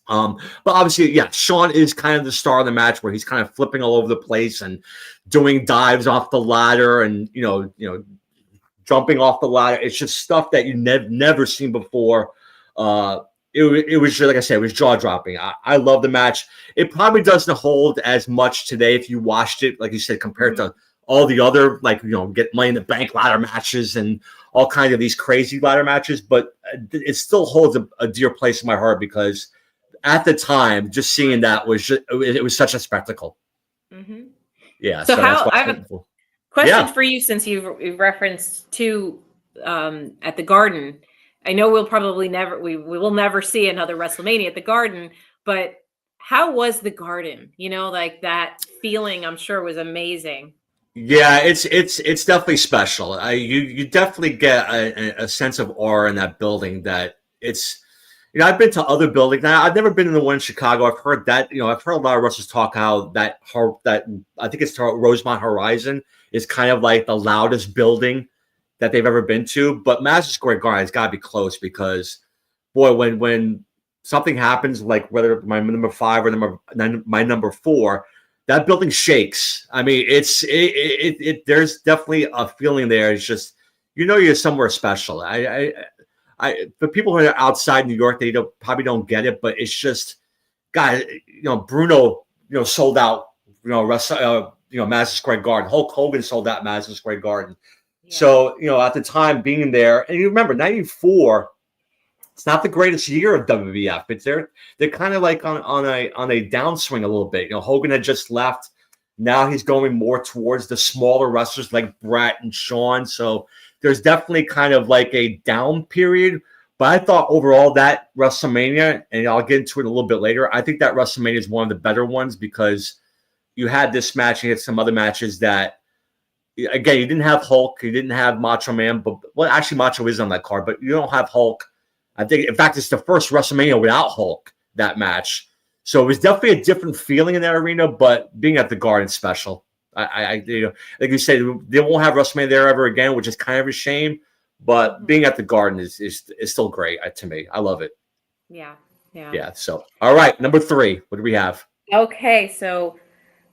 But obviously, yeah, Shawn is kind of the star of the match where he's kind of flipping all over the place and doing dives off the ladder and jumping off the ladder. It's just stuff that you never seen before. It was just, like I said, it was jaw dropping. I love the match. It probably doesn't hold as much today if you watched it, like you said, compared to all the other, get Money in the Bank ladder matches and all kinds of these crazy ladder matches. But it still holds a dear place in my heart because at the time, just seeing that it was such a spectacle. Mm-hmm. Yeah. So how I have a question Yeah. for you, since you've referenced to at the Garden. I know we will never see another WrestleMania at the Garden, but how was the Garden? Like that feeling, I'm sure was amazing. Yeah, it's definitely special. You definitely get a sense of aura in that building. That it's. I've been to other buildings. Now, I've never been in the one in Chicago. I've heard that. I've heard a lot of wrestlers talk how that I think it's Rosemont Horizon is kind of like the loudest building that they've ever been to. But Madison Square Garden has got to be close because, boy, when something happens, like whether my number 5 or my number 4, that building shakes. I mean, there's definitely a feeling there. It's just you're somewhere special. For people who are outside New York, they probably don't get it, but it's just, God, Bruno, sold out, Madison Square Garden. Hulk Hogan sold out Madison Square Garden. Yeah. So, at the time being there, and you remember 94, it's not the greatest year of WWF. They're kind of like on a downswing a little bit. Hogan had just left. Now he's going more towards the smaller wrestlers like Bret and Shawn. So there's definitely kind of like a down period. But I thought overall that WrestleMania, and I'll get into it a little bit later, I think that WrestleMania is one of the better ones because you had this match and you had some other matches that, again, you didn't have Hulk, you didn't have Macho Man, but actually Macho is on that card, but you don't have Hulk. I think, in fact, it's the first WrestleMania without Hulk, that match. So it was definitely a different feeling in that arena, but being at the Garden special. Like you said, they won't have WrestleMania there ever again, which is kind of a shame. But being at the Garden is still great to me. I love it. Yeah. So, all right, number 3. What do we have? Okay, so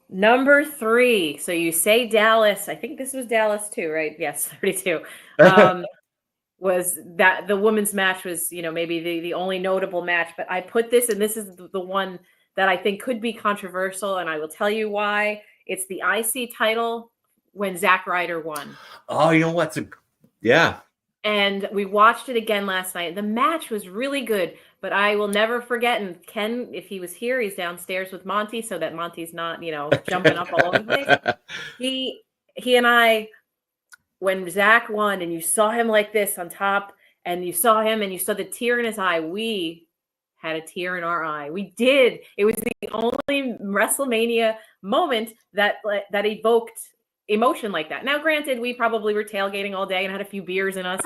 number 3. So you say Dallas. I think this was Dallas too, right? Yes, 32. Was that the women's match was, maybe the only notable match. But I put this, and this is the one that I think could be controversial, and I will tell you why. It's the IC title when Zack Ryder won. Oh, you know what? Yeah. And we watched it again last night. The match was really good, but I will never forget. And Ken, if he was here, he's downstairs with Monty so that Monty's not, jumping up all over the place. He and I, when Zack won and you saw him like this on top and you saw him and you saw the tear in his eye, we had a tear in our eye. We did. It was the only WrestleMania moment that evoked emotion like that. Now, granted, we probably were tailgating all day and had a few beers in us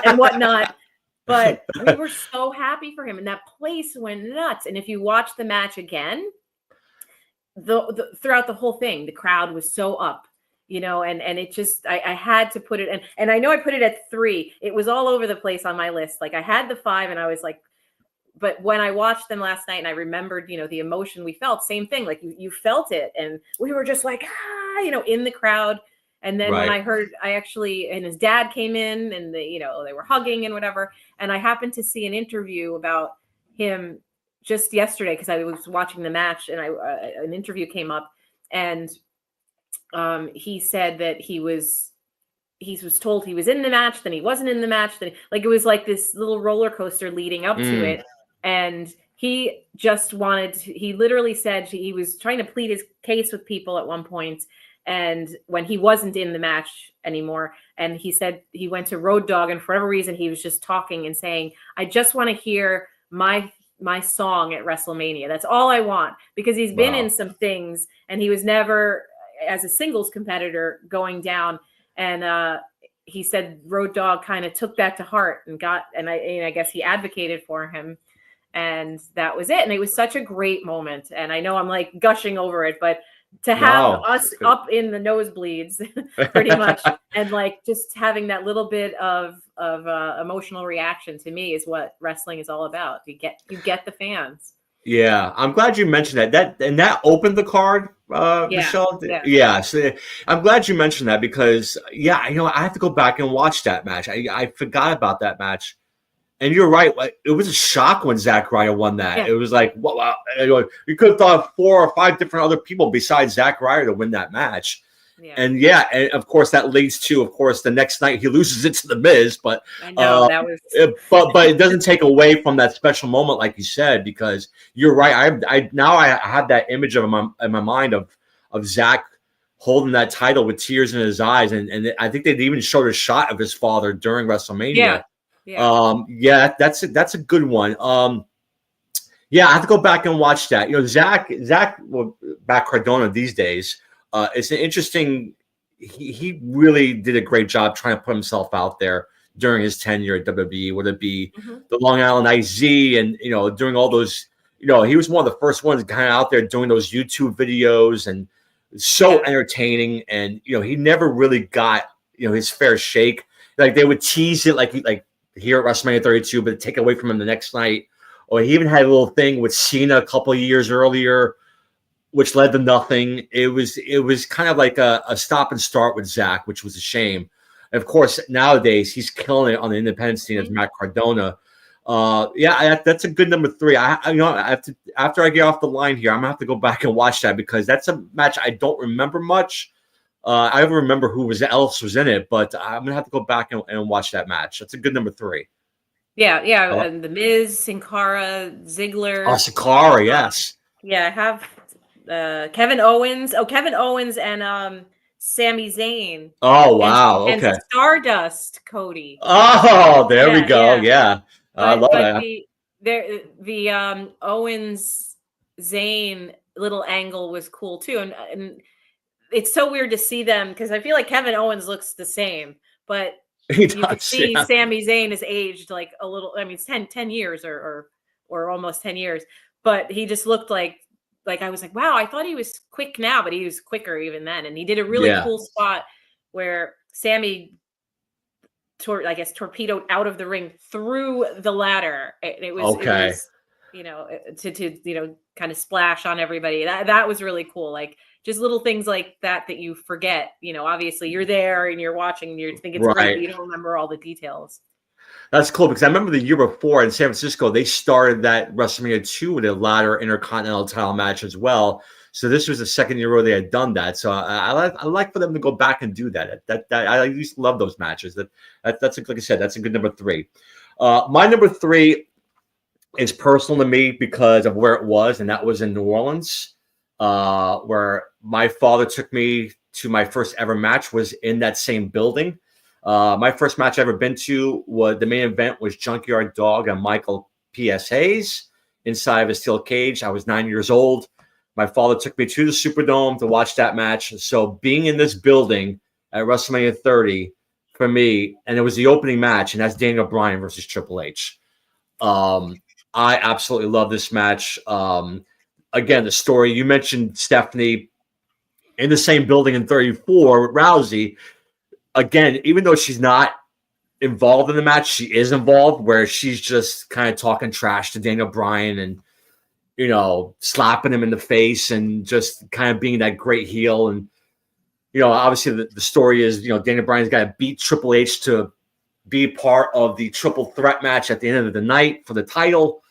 and whatnot, but we were so happy for him, and that place went nuts. And if you watch the match again, throughout the whole thing, the crowd was so up, and it just, I had to put it, and I know I put it at 3. It was all over the place on my list. Like I had the 5, and I was like, but when I watched them last night and I remembered, the emotion we felt, same thing. Like you felt it. And we were just like, in the crowd. And then when I heard, and his dad came in and they were hugging and whatever. And I happened to see an interview about him just yesterday because I was watching the match and an interview came up and he said that he was told he was in the match, then he wasn't in the match. Then it was like this little roller coaster leading up to it. And he just he literally said he was trying to plead his case with people at one point. And when he wasn't in the match anymore, and he said he went to Road Dogg, and for whatever reason, he was just talking and saying, I just want to hear my song at WrestleMania. That's all I want, because he's been in some things, and he was never, as a singles competitor, going down. And he said Road Dogg kind of took that to heart and I guess he advocated for him. And that was it. And it was such a great moment. And I know I'm like gushing over it, but to have us up in the nosebleeds pretty much, and like just having that little bit of emotional reaction, to me, is what wrestling is all about. You get the fans. Yeah, I'm glad you mentioned that. That opened the card, Michelle. Yeah. So I'm glad you mentioned that, because I have to go back and watch that match. I forgot about that match. And you're right. It was a shock when Zack Ryder won that. Yeah. It was like, wow. You could have thought 4 or 5 different other people besides Zack Ryder to win that match. Yeah. And of course that leads to, of course, the next night he loses it to The Miz. But I know that was. but it doesn't take away from that special moment, like you said, because you're right. I now have that image in my mind of Zack holding that title with tears in his eyes, and I think they even showed a shot of his father during WrestleMania. Yeah. Yeah. That's a good one. I have to go back and watch that. Zack, back Cardona these days. It's an interesting. He really did a great job trying to put himself out there during his tenure at WWE. Would it be the Long Island IZ, and during all those, he was one of the first ones kind of out there doing those YouTube videos, and so entertaining. And he never really got his fair shake. Like they would tease it, like here at WrestleMania 32, but take away from him the next night. Or he even had a little thing with Cena a couple of years earlier, which led to nothing. It was kind of like a stop and start with Zack, which was a shame. And of course, nowadays he's killing it on the independent scene as Matt Cardona. That's a good number 3. I have to, after I get off the line here, I'm gonna have to go back and watch that, because that's a match I don't remember much. I don't remember who else was in it, but I'm gonna have to go back and watch that match. That's a good number 3. Yeah, and The Miz, Sin Cara, Ziggler. Oh, Sin Cara, yes. Yeah, I have Kevin Owens. Oh, Kevin Owens and Sami Zayn. Oh, wow. Okay. And Stardust Cody. Oh, there we go. Yeah. I love that. The Owens Zayn little angle was cool too, and it's so weird to see them, because I feel like Kevin Owens looks the same, but you can see Sami Zayn has aged like a little. I mean, it's 10 years or almost 10 years, but he just looked like I was like, wow, I thought he was quick now, but he was quicker even then. And he did a really cool spot where Sami, torpedoed out of the ring through the ladder. It was to kind of splash on everybody. That was really cool. Like just little things like that you forget. Obviously you're there and you're watching and you think it's great, but you don't remember all the details. That's cool, because I remember the year before in San Francisco, they started that WrestleMania 2 with a ladder Intercontinental title match as well. So this was the second year where they had done that. So I like for them to go back and do that. That I used to love those matches. That's like I said, that's a good number 3. My number 3 is personal to me because of where it was, and that was in New Orleans, where my father took me to my first ever match. Was in that same building. My first match I ever been to was the main event was Junkyard Dog and Michael P.S. Hayes inside of a steel cage. I was 9 years old. My father took me to the Superdome to watch that match. So being in this building at WrestleMania 30 for me, and it was the opening match, and that's Daniel Bryan versus Triple H. I absolutely love this match. Again, the story you mentioned, Stephanie, in the same building in 34 with Rousey. Again, even though she's not involved in the match, she is involved, where she's just kind of talking trash to Daniel Bryan and, slapping him in the face and just kind of being that great heel. And, obviously the story is, Daniel Bryan's got to beat Triple H to be part of the triple threat match at the end of the night for the title.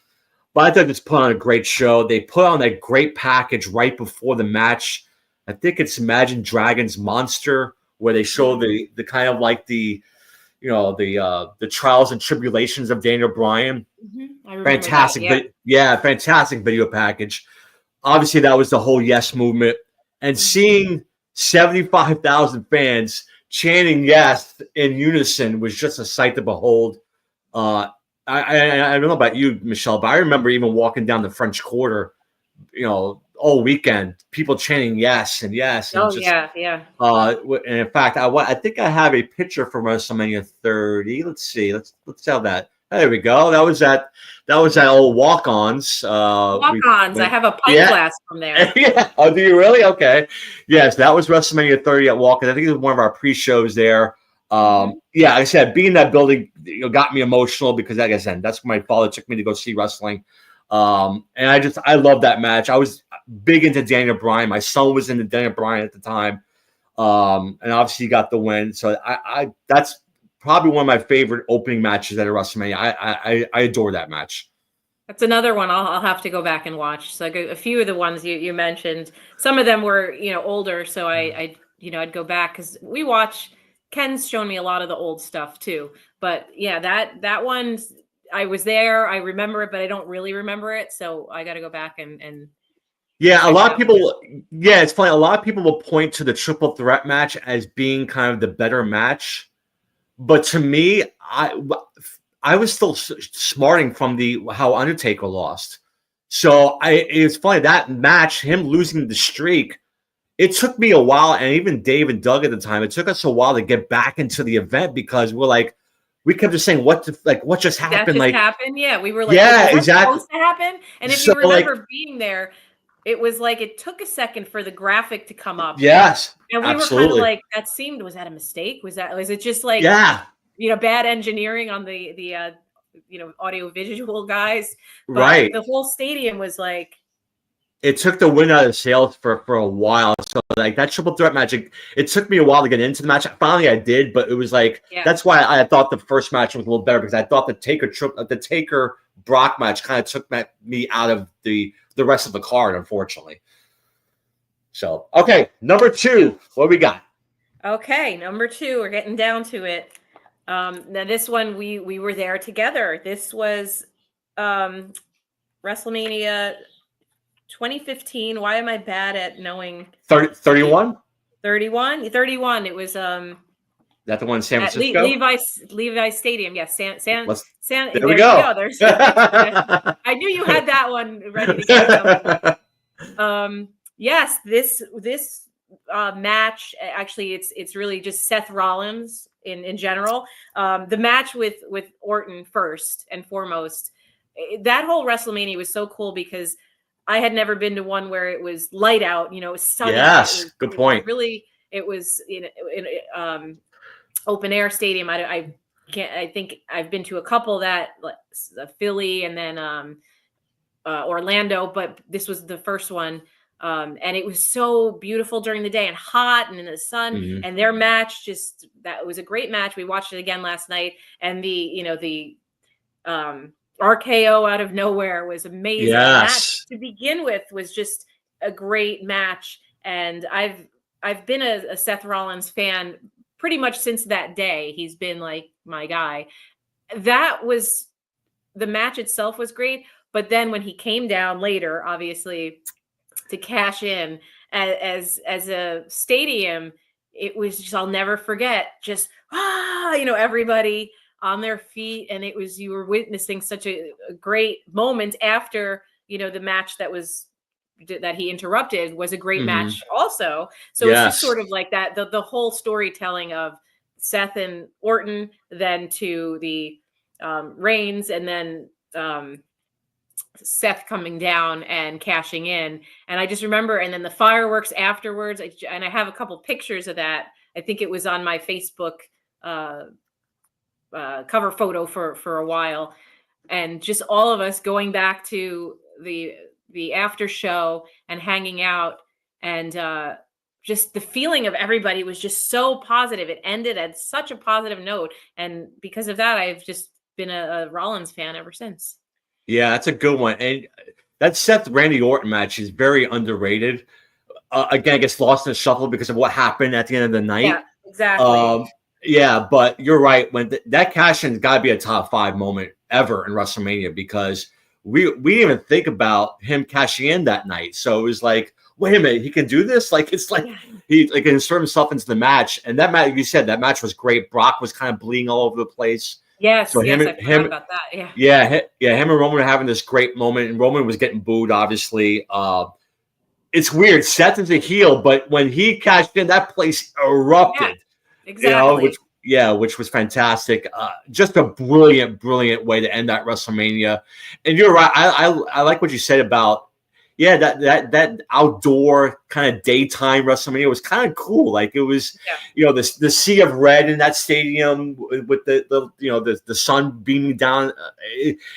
But I thought it's put on a great show. They put on that great package right before the match. I think it's Imagine Dragons Monster, where they show the kind of like the trials and tribulations of Daniel Bryan. Fantastic. Fantastic video package. Obviously that was the whole Yes movement, and seeing 75,000 fans chanting yes in unison was just a sight to behold. I don't know about you, Michelle, but I remember even walking down the French Quarter, all weekend, people chanting yes and yes, and Oh just yeah. and in fact, I think I have a picture from WrestleMania 30. Let's see, let's have that. There we go. That was that old walk-ons. Walk-ons. I have a pint glass from there. Yeah. Oh, do you really? Okay. Yes, that was WrestleMania 30 at Walk-On. I think it was one of our pre-shows there. Yeah, like I said, being in that building, got me emotional because, like I said, that's when my father took me to go see wrestling. And I love that match. I was big into Daniel Bryan. My son was into Daniel Bryan at the time. And obviously he got the win. So that's probably one of my favorite opening matches at a WrestleMania. I adore that match. That's another one I'll have to go back and watch. So a few of the ones you mentioned, some of them were, older. So I'd go back because Ken's shown me a lot of the old stuff too. But yeah, that one, I was there. I remember it, but I don't really remember it. So I got to go back and yeah, a lot of people. Yeah, it's funny. A lot of people will point to the triple threat match as being kind of the better match, but to me, I was still smarting from how Undertaker lost. So it's funny that match, him losing the streak. It took me a while, and even Dave and Doug at the time, it took us a while to get back into the event because we kept just saying, what just happened? That just happened? Yeah, we were like, yeah, was that exactly. supposed to happen? And if you remember being there, it was like it took a second for the graphic to come up. Yes, and we absolutely. were kind of like, was that a mistake? Was it just like, bad engineering on the audio visual guys? But right. The whole stadium was like. It took the wind out of sails for a while. So like that triple threat match, it took me a while to get into the match. Finally, I did, but it was like that's why I thought the first match was a little better because I thought the Taker Brock match kind of took me out of the rest of the card, unfortunately. So okay, number 2, what we got? Okay, number 2, we're getting down to it. Now this one we were there together. This was WrestleMania 2015. Why am I bad at knowing? 31? 31. 31. It was that the one in San Francisco? Levi's Stadium. Yes, San. There we go. There's. I knew you had that one ready to go. Yes, this match, actually, it's really just Seth Rollins in general. The match with Orton first and foremost. That whole WrestleMania was so cool because I had never been to one where it was light out, it was sunny. Yes, good point. It was in open air stadium. I think I've been to a couple that like Philly and then Orlando, but this was the first one. And it was so beautiful during the day and hot and in the sun. Mm-hmm. And their match that was a great match. We watched it again last night, and the RKO out of nowhere was amazing. Yes. That, to begin with, was just a great match. And I've been a Seth Rollins fan pretty much since that day. He's been like my guy. The match itself was great. But then when he came down later, obviously, to cash in as a stadium, it was just, I'll never forget, just, everybody on their feet. And you were witnessing such a great moment after, the match that he interrupted was a great match also. So It's just sort of like that, the whole storytelling of Seth and Orton, then to the Reigns, and then Seth coming down and cashing in. And I just remember, and then the fireworks afterwards. And I have a couple pictures of that. I think it was on my Facebook cover photo for a while, and just all of us going back to the after show and hanging out, and just the feeling of everybody was just so positive. It ended at such a positive note, and because of that, I've just been a Rollins fan ever since. Yeah, that's a good one. And that Seth Randy Orton match is very underrated. Again, it gets lost in the shuffle because of what happened at the end of the night. Yeah, exactly. Yeah, but you're right. When that cash-in's got to be a top 5 moment ever in WrestleMania, because we didn't even think about him cashing in that night. So it was like, wait a minute, he can do this? Like, it's like he like insert himself into the match. And that match, you said, that match was great. Brock was kind of bleeding all over the place. Yes, So I forgot about that. him and Roman were having this great moment, and Roman was getting booed, obviously. It's weird. Seth is a heel, but when he cashed in, that place erupted. Yeah, exactly. Which was fantastic. Just a brilliant way to end that WrestleMania. And you're right. I like what you said about that outdoor kind of daytime WrestleMania was kind of cool. Like it was, the sea of red in that stadium with the sun beaming down.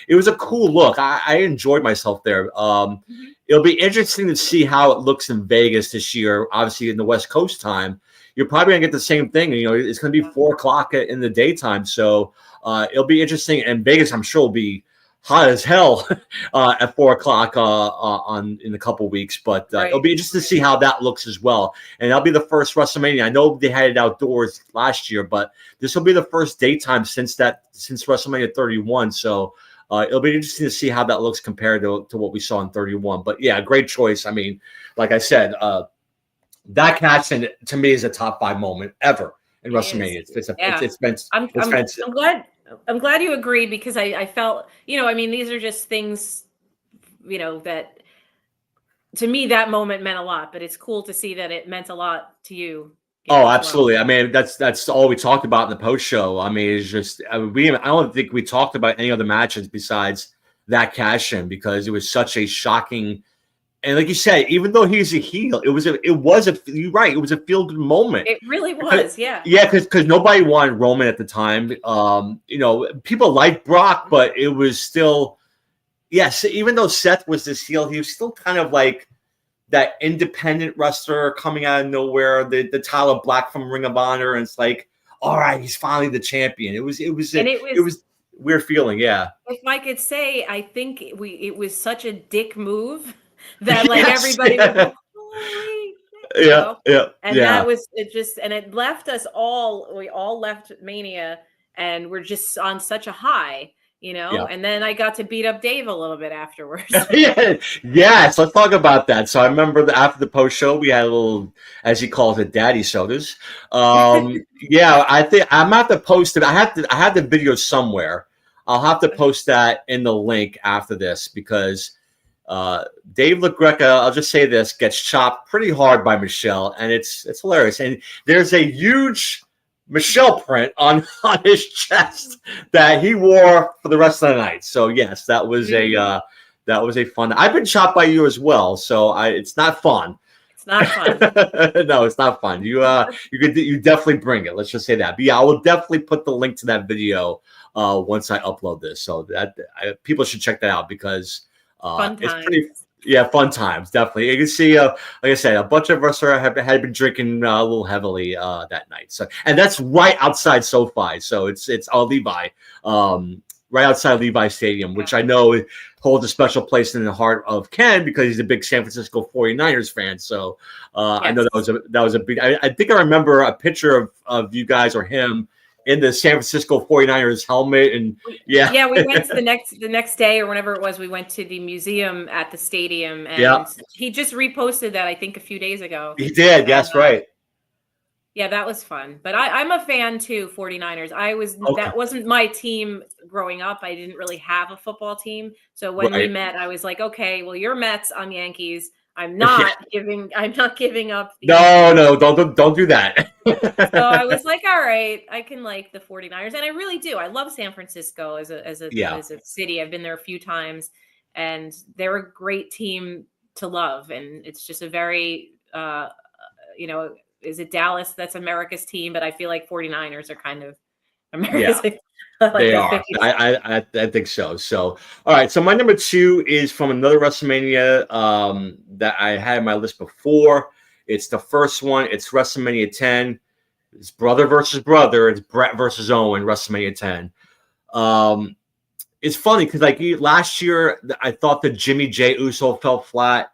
It was a cool look. I enjoyed myself there. It'll be interesting to see how it looks in Vegas this year. Obviously, in the West Coast time, you're probably gonna get the same thing. It's gonna be 4:00 in the daytime, so it'll be interesting. And Vegas, I'm sure, will be hot as hell at 4:00 in a couple weeks. But it'll be interesting to see how that looks as well. And that'll be the first WrestleMania. I know they had it outdoors last year, but this will be the first daytime since WrestleMania 31. So it'll be interesting to see how that looks compared to what we saw in 31. But yeah, great choice. I mean, like I said, that catch to me is a top 5 moment ever in WrestleMania. I'm glad you agree, because I felt, I mean, these are just things, that to me that moment meant a lot, but it's cool to see that it meant a lot to you. Oh, absolutely. Well. I mean, that's all we talked about in the post show. I mean, it's just I don't think we talked about any other matches besides that cash in, because it was such a shocking. And like you said, even though he's a heel, you're right. It was a feel good moment. It really was, yeah. Yeah, because nobody wanted Roman at the time. People liked Brock, but it was still, yes. Even though Seth was this heel, he was still kind of like that independent wrestler coming out of nowhere. The Tyler Black from Ring of Honor, and it's like, all right, he's finally the champion. It was weird feeling, yeah. If I could say, I think it was such a dick move that everybody was like, holy shit, and that was it. And it left us all. We all left Mania, and we're just on such a high, And then I got to beat up Dave a little bit afterwards. Yes, let's talk about that. So I remember after the post show, we had a little, as he calls it, daddy sodas. I think I'm gonna have to post it. I have the video somewhere. I'll have to post that in the link after this, because Dave LaGreca, I'll just say this, gets chopped pretty hard by Michelle, and it's hilarious. And there's a huge Michelle print on his chest that he wore for the rest of the night. So yes, that was a fun. I've been chopped by you as well, so it's not fun. It's not fun. No, it's not fun. You definitely bring it. Let's just say that. But yeah, I will definitely put the link to that video once I upload this, so that people should check that out, because fun times. Fun times, definitely. You can see, like I said, a bunch of us had been drinking a little heavily that night. So, and that's right outside SoFi. So it's Levi, right outside Levi Stadium, which I know holds a special place in the heart of Ken, because he's a big San Francisco 49ers fan. So I know that was a big. I think I remember a picture of you guys or him in the San Francisco 49ers helmet, and we went to the next day or whenever it was. We went to the museum at the stadium, and he just reposted that, I think, a few days ago. He did, yes, right. Yeah, that was fun. But I'm a fan too, 49ers. That wasn't my team growing up. I didn't really have a football team. So when we met, I was like, okay, well, you're Mets, I'm Yankees. I'm not giving up. No, don't do that. So I was like, all right, I can like the 49ers, and I really do. I love San Francisco as a city. I've been there a few times, and they're a great team to love. And it's just a very, is it Dallas that's America's team? But I feel like 49ers are kind of America's. Yeah. They are. I think so. So, all right. So my number 2 is from another WrestleMania that I had on my list before. It's the first one. It's WrestleMania 10. It's brother versus brother. It's Brett versus Owen, WrestleMania 10. It's funny because last year, I thought that Jimmy J. Uso fell flat.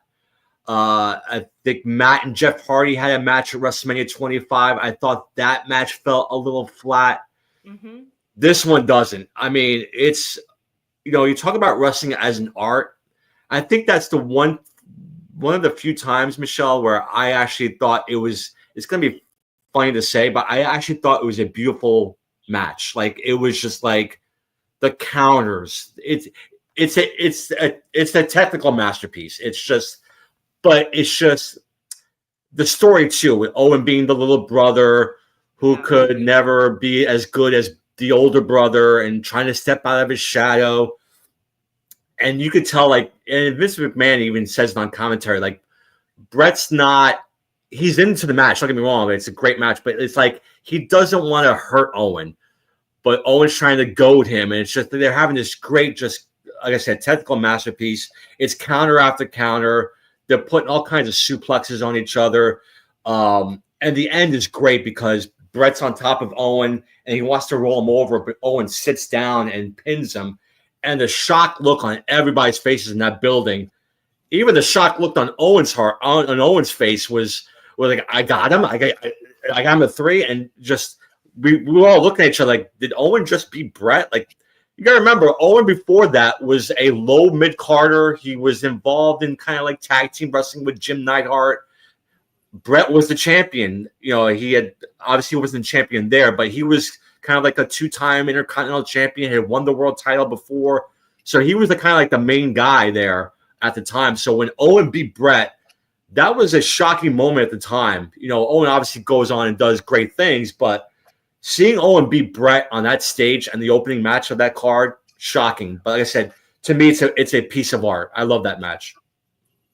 I think Matt and Jeff Hardy had a match at WrestleMania 25. I thought that match felt a little flat. Mm-hmm. This one doesn't. I mean, it's, you talk about wrestling as an art. I think that's the one one of the few times, Michelle, where I actually thought it's going to be funny to say, but I actually thought it was a beautiful match. Like, it was just like the counters. It's a technical masterpiece. But it's just the story too, with Owen being the little brother who could never be as good as the older brother and trying to step out of his shadow. And you could tell, like, and Vince McMahon even says it on commentary, like, he's into the match. Don't get me wrong, it's a great match, but it's like he doesn't want to hurt Owen, but Owen's trying to goad him, and it's just they're having this great, just like I said, technical masterpiece. It's counter after counter. They're putting all kinds of suplexes on each other, and the end is great because Bret's on top of Owen, and he wants to roll him over, but Owen sits down and pins him. And the shocked look on everybody's faces in that building, even the shocked look on Owen's face was like, I got him. I got him a 3. And just, we were all looking at each other like, did Owen just beat Bret? Like, you got to remember, Owen before that was a low mid-carder. He was involved in kind of like tag team wrestling with Jim Neidhart. Bret was the champion. You know, he wasn't champion there, but he was kind of like a 2-time Intercontinental champion, had won the world title before. So he was the kind of like the main guy there at the time. So when Owen beat Bret, that was a shocking moment at the time. You know, Owen obviously goes on and does great things, but seeing Owen beat Bret on that stage and the opening match of that card, shocking. But like I said, to me, it's a piece of art. I love that match.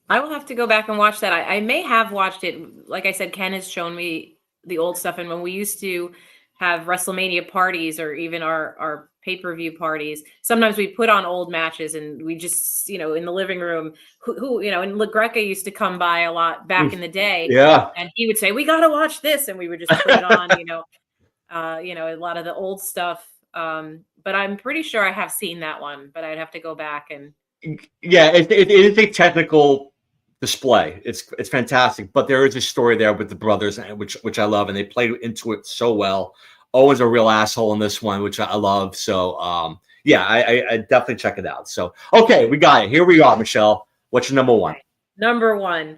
I will have to go back and watch that. I may have watched it. Like I said, Ken has shown me the old stuff. And when we used to have WrestleMania parties or even our pay-per-view parties, sometimes we put on old matches and we just, in the living room, and LaGreca used to come by a lot back in the day. Yeah. And he would say, we got to watch this. And we would just put it on, a lot of the old stuff. But I'm pretty sure I have seen that one, but I'd have to go back and. Yeah, it is a technical display. It's fantastic, but there is a story there with the brothers, which I love, and they played into it so well. Owen's a real asshole in this one, which I love. So I definitely check it out. So okay, we got it. Here we are, Michelle. What's your number one? Number one.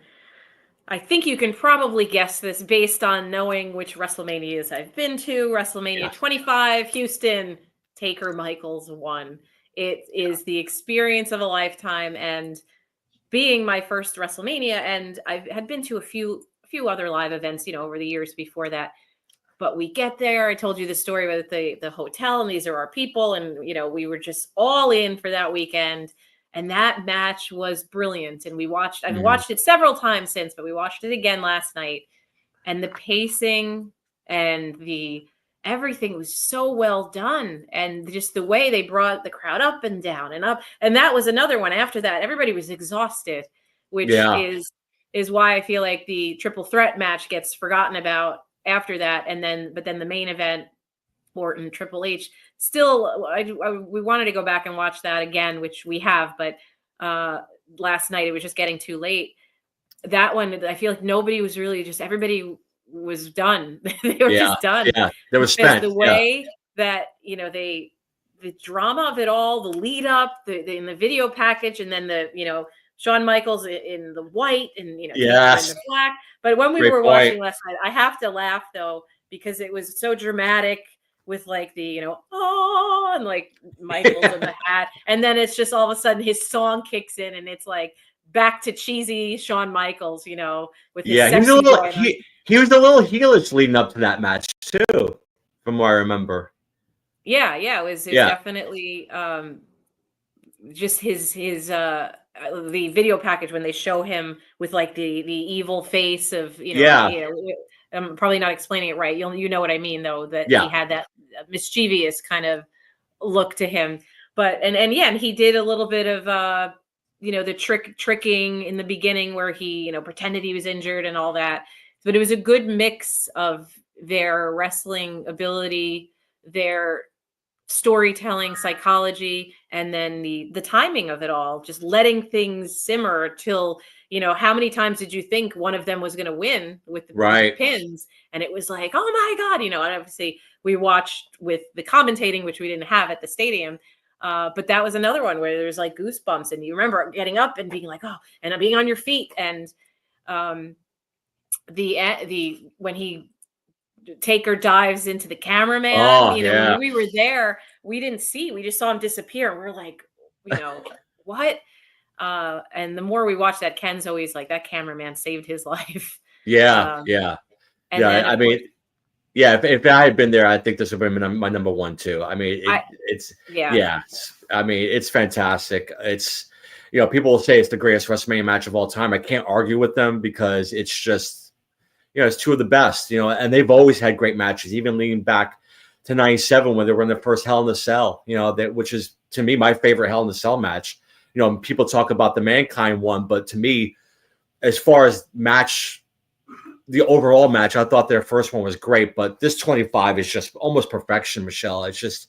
I think you can probably guess this based on knowing which WrestleManias I've been to. WrestleMania 25, Houston, Taker Michaels won. It is the experience of a lifetime, and being my first WrestleMania, and I had been to a few other live events, over the years before that. But we get there. I told you the story about the hotel, and these are our people, and we were just all in for that weekend. And that match was brilliant. And I've watched it several times since, but we watched it again last night. And the pacing and everything was so well done. And just the way they brought the crowd up and down and up. And that was another one. After that, everybody was exhausted, which is why I feel like the triple threat match gets forgotten about after that. But then the main event, Orton, Triple H, still, we wanted to go back and watch that again, which we have, but last night it was just getting too late. That one, I feel like nobody was really, just everybody was done. They were just done. Yeah, they were spent. The way that, the drama of it all, the lead up, in the video package, and then Shawn Michaels in the white and, in the black. But when we were watching last night, I have to laugh though, because it was so dramatic with like the, and like Michaels in the hat. And then it's just all of a sudden his song kicks in and it's like back to cheesy Shawn Michaels, with his sexy he was a little heelish leading up to that match too, from what I remember. Yeah. It was definitely just his the video package when they show him with like the evil face of, I'm probably not explaining it right. You know what I mean, though, that he had that mischievous kind of look to him. But and he did a little bit of the tricking in the beginning where he pretended he was injured and all that. But it was a good mix of their wrestling ability, their storytelling, psychology, and then the timing of it all, just letting things simmer till, how many times did you think one of them was going to win with the pins? And it was like, oh my God, and obviously we watched with the commentating, which we didn't have at the stadium. But that was another one where there's like goosebumps, and you remember getting up and being like, oh, and being on your feet, and the when he Taker dives into the cameraman. Oh, When we were there, we didn't see. We just saw him disappear. We're like, what? And the more we watch that, Ken's always like, that cameraman saved his life. Yeah. And then, I mean, if I had been there, I think this would have been my number one too. I mean, I mean, it's fantastic. It's, people will say it's the greatest WrestleMania match of all time. I can't argue with them because it's just, it's two of the best, and they've always had great matches, even leading back to 97 when they were in the first Hell in a Cell, which is, to me, my favorite Hell in a Cell match. People talk about the Mankind one, but to me, as far as the overall match, I thought their first one was great, but this 25 is just almost perfection, Michelle. It's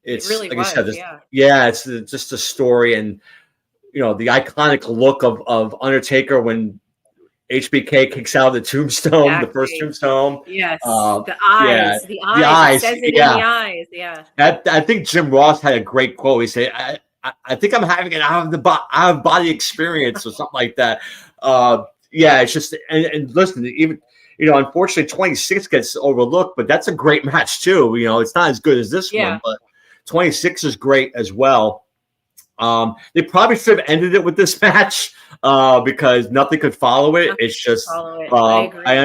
really like I said, it's just a story, and the iconic look of Undertaker when HBK kicks out of the tombstone, the first tombstone. Yes, the eyes. It says it in the eyes. Yeah. I think Jim Ross had a great quote. He said, I think I'm having an out of body experience or something like that. It's just, and listen, even, unfortunately 26 gets overlooked, but that's a great match too. It's not as good as this one, but 26 is great as well. They probably should have ended it with this match because nothing could follow it. It's just, I agree. I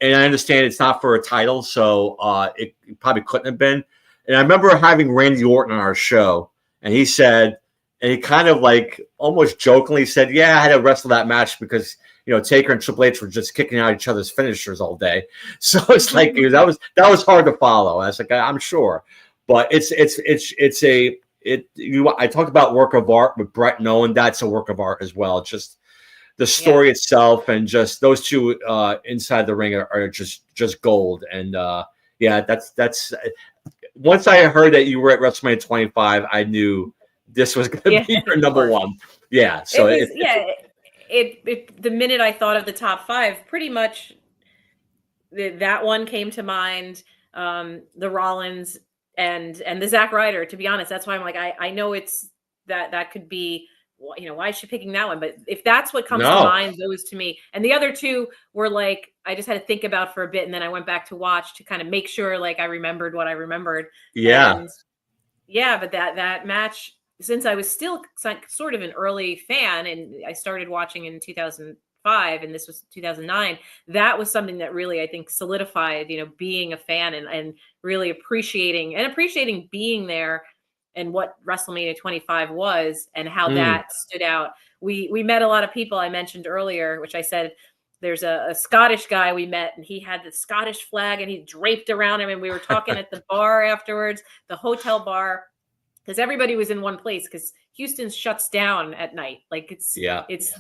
understand it's not for a title, so it probably couldn't have been. And I remember having Randy Orton on our show, and he said, and he kind of like almost jokingly said, "Yeah, I had to wrestle that match because Taker and Triple H were just kicking out each other's finishers all day." So it's like that was hard to follow. I was like, I'm sure, but I talked about work of art with Brett and Owen. That's a work of art as well. Just the story itself, and just those two inside the ring are just gold. And that's once I heard that you were at WrestleMania 25, I knew this was going to be your number one. Yeah. So the minute I thought of the top five, pretty much that one came to mind. The Rollins and the Zack Ryder, to be honest. That's why I'm like, I know it's that could be, why is she picking that one? But if that's what comes to mind, those to me. And the other two were like, I just had to think about for a bit, and then I went back to watch to kind of make sure like I remembered what I remembered. Yeah. And but that match, since I was still sort of an early fan, and I started watching in 2005, and this was 2009, that was something that really, I think, solidified, being a fan and really appreciating being there and what WrestleMania 25 was and how that stood out. We met a lot of people I mentioned earlier, which I said, there's a Scottish guy we met, and he had the Scottish flag and he draped around him. And we were talking at the bar afterwards, the hotel bar, because everybody was in one place because Houston shuts down at night. Like it's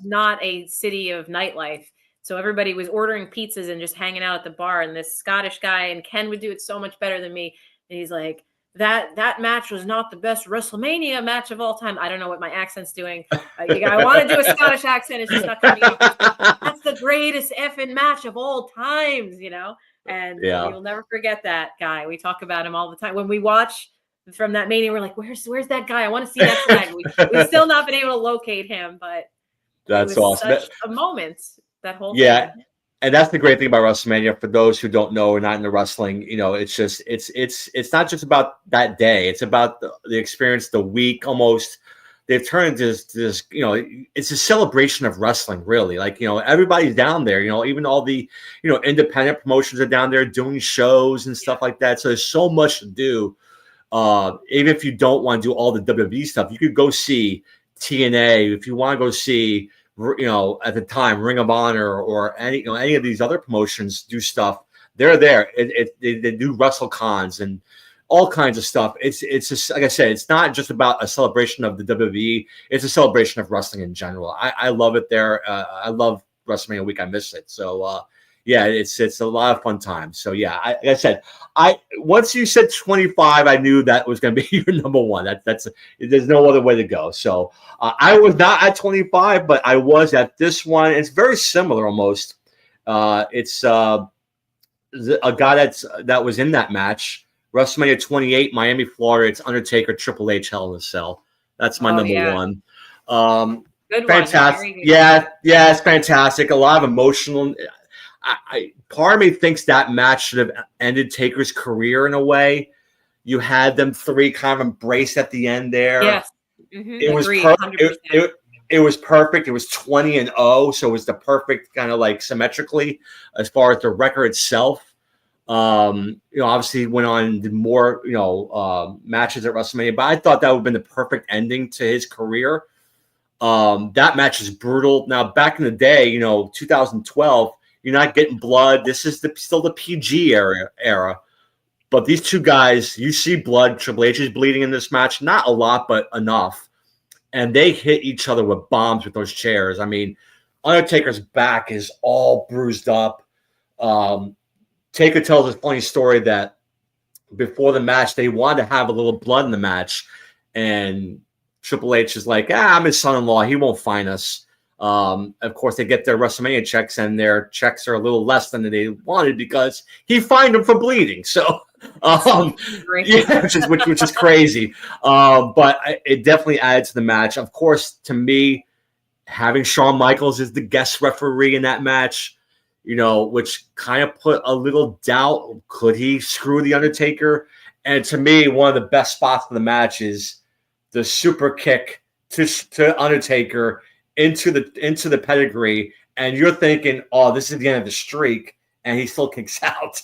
not a city of nightlife. So everybody was ordering pizzas and just hanging out at the bar. And this Scottish guy, and Ken would do it so much better than me. And he's like, that match was not the best WrestleMania match of all time. I don't know what my accent's doing. I want to do a Scottish accent. It's just not coming out. That's the greatest effing match of all times, And you'll never forget that guy. We talk about him all the time. When we watch from that Mania, we're like, where's that guy? I want to see that flag. We've still not been able to locate him, but that's awesome. Such a moment, that whole thing. And that's the great thing about WrestleMania. For those who don't know or not into wrestling, it's just it's not just about that day. It's about the experience, the week almost. They've turned into this, it's a celebration of wrestling, really. Like, everybody's down there, even all the, independent promotions are down there doing shows and stuff like that. So there's so much to do. Even if you don't want to do all the WWE stuff, you could go see TNA. If you want to go see, at the time, Ring of Honor or any of these other promotions do stuff, they're there. They do WrestleCons and all kinds of stuff. It's just, like I said, it's not just about a celebration of the WWE. It's a celebration of wrestling in general. I love it there. I love WrestleMania week. I miss it. So it's a lot of fun times. So like I said, once you said 25, I knew that was going to be your number one. There's no other way to go. So I was not at 25, but I was at this one. It's very similar almost. It's a guy that was in that match WrestleMania 28, Miami, Florida. It's Undertaker, Triple H, Hell in a Cell. That's my number one. Good fantastic. One. Yeah, it's fantastic. A lot of emotional. Part of me thinks that match should have ended Taker's career in a way. You had them three kind of embrace at the end there. Yes. It was perfect. It was perfect. It was 20-0, so it was the perfect kind of like symmetrically as far as the record itself. Obviously went on and did more, matches at WrestleMania, but I thought that would have been the perfect ending to his career. That match is brutal. Now, back in the day, 2012, you're not getting blood. This is still the PG era. But these two guys, you see blood. Triple H is bleeding in this match. Not a lot, but enough. And they hit each other with bombs with those chairs. I mean, Undertaker's back is all bruised up. Taker tells a funny story that before the match, they wanted to have a little blood in the match. And Triple H is like, I'm his son-in-law. He won't fine us. Of course, they get their WrestleMania checks, and their checks are a little less than they wanted because he fined them for bleeding. So, which is crazy. But it definitely added to the match. Of course, to me, having Shawn Michaels as the guest referee in that match, which kind of put a little doubt. Could he screw the Undertaker? And to me, one of the best spots of the match is the super kick to Undertaker into the pedigree, and you're thinking, oh, this is the end of the streak, and he still kicks out,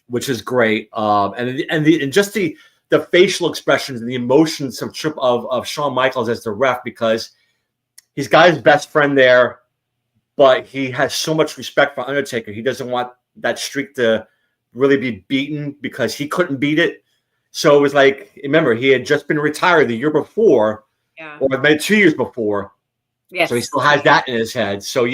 which is great. And just the facial expressions and the emotions of Shawn Michaels as the ref, because he's got his best friend there, but he has so much respect for Undertaker. He doesn't want that streak to really be beaten because he couldn't beat it. So it was like, remember, he had just been retired the year before, or maybe 2 years before. Yes. So he still has that in his head. So,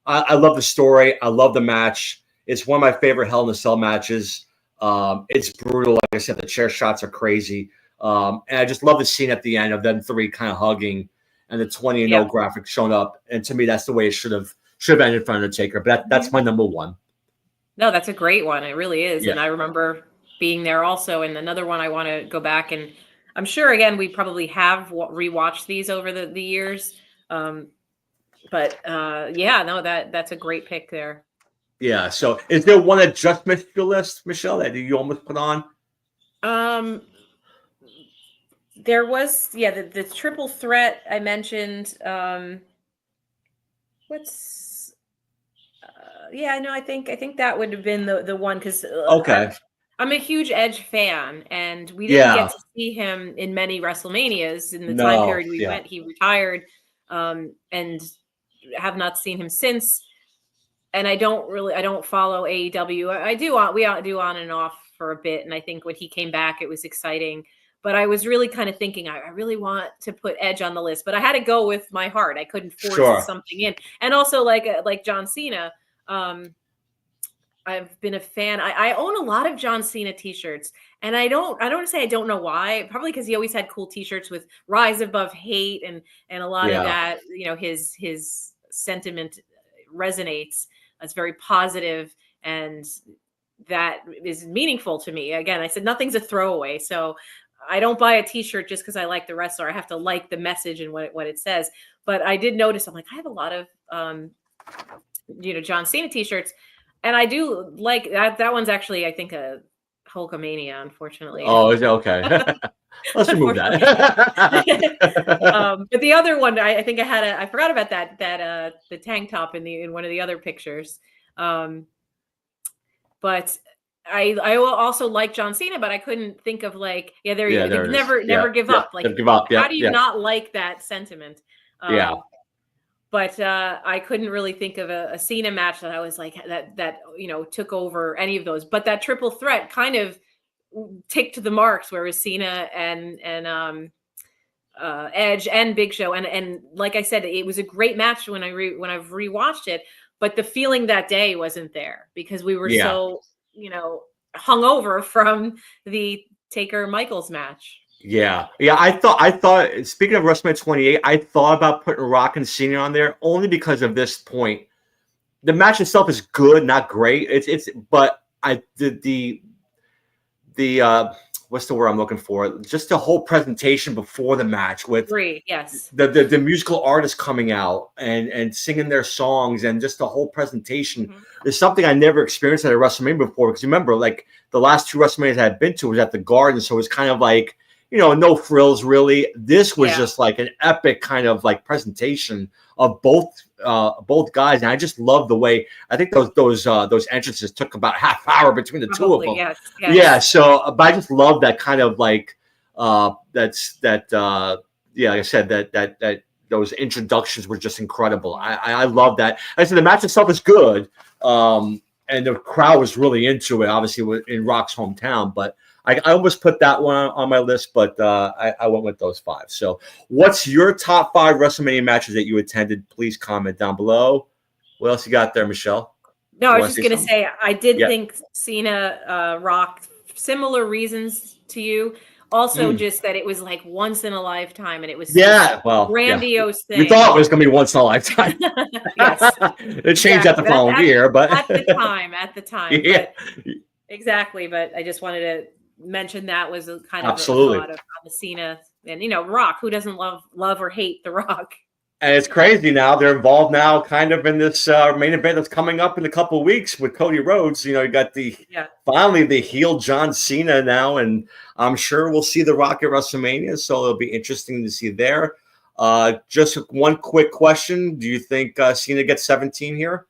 I love the story. I love the match. It's one of my favorite Hell in a Cell matches. It's brutal. Like I said, the chair shots are crazy. And I just love the scene at the end of them three kind of hugging and the 20-0 graphic showing up. And to me, that's the way it should have ended for Undertaker. But that's my number one. No, that's a great one. It really is. Yeah. And I remember being there also. And another one I want to go back, and I'm sure, again, we probably have rewatched these over the years. That's a great pick there. Yeah. So is there one that just missed your list, Michelle, that you almost put on? There was, the triple threat I mentioned. I think that would have been the one, because I'm a huge Edge fan, and we didn't get to see him in many WrestleManias in the time period we went. He retired, and have not seen him since. And I don't follow AEW. We do on and off for a bit, and I think when he came back, it was exciting. But I was really kind of thinking, I really want to put Edge on the list, but I had to go with my heart. I couldn't force something in. And also, like John Cena, I've been a fan. I own a lot of John Cena t-shirts, and I don't want to say I don't know why. Probably because he always had cool t-shirts with Rise Above Hate, and a lot of that, his sentiment resonates. It's very positive, and that is meaningful to me. Again, I said nothing's a throwaway, so I don't buy a t-shirt just because I like the wrestler. I have to like the message and what it says. But I did notice, I'm like, I have a lot of John Cena t-shirts, and I do like that one's actually, I think, a Hulkamania, unfortunately. Oh, is it okay? Let's remove that. But the other one, I think I forgot about that the tank top in one of the other pictures. But I also like John Cena, but I couldn't think of never give up. Like, give up. How do you not like that sentiment? But I couldn't really think of a Cena match that I was like that took over any of those. But that triple threat kind of ticked the marks, whereas Cena and Edge and Big Show, and like I said, it was a great match when I've rewatched it. But the feeling that day wasn't there because we were so hungover from the Taker Michaels match. Yeah. I thought. Speaking of WrestleMania 28, I thought about putting Rock and Cena on there only because of this point. The match itself is good, not great. But the what's the word I'm looking for? Just the whole presentation before the match with Agree. Yes. the musical artists coming out and singing their songs, and just the whole presentation is something I never experienced at a WrestleMania before. Because remember, like the last 2 WrestleManias I had been to was at the Garden, so it was kind of like, no frills really. This was just like an epic kind of like presentation of both guys, and I just love the way. I think those entrances took about half hour between the two of them. Yes. Yeah, so but I just love that kind of like like I said, that those introductions were just incredible. I love that. I said the match itself is good, and the crowd was really into it. Obviously, in Rock's hometown, but I almost put that one on my list, but I went with those 5. So, what's your top 5 WrestleMania matches that you attended? Please comment down below. What else you got there, Michelle? No, I was just going to say I did think Cena, Rock, similar reasons to you. Also, just that it was like once in a lifetime, and it was grandiose thing. We thought it was going to be once in a lifetime. Yes, it changed that the following year, but at the time, yeah, but, exactly. But I just wanted to mention that was a kind of absolutely a thought of the Cena and Rock. Who doesn't love or hate The Rock? And it's crazy now. They're involved now kind of in this main event that's coming up in a couple of weeks with Cody Rhodes. You got finally the heel John Cena now, and I'm sure we'll see The Rock at WrestleMania, so it'll be interesting to see there. Just one quick question. Do you think Cena gets 17 here?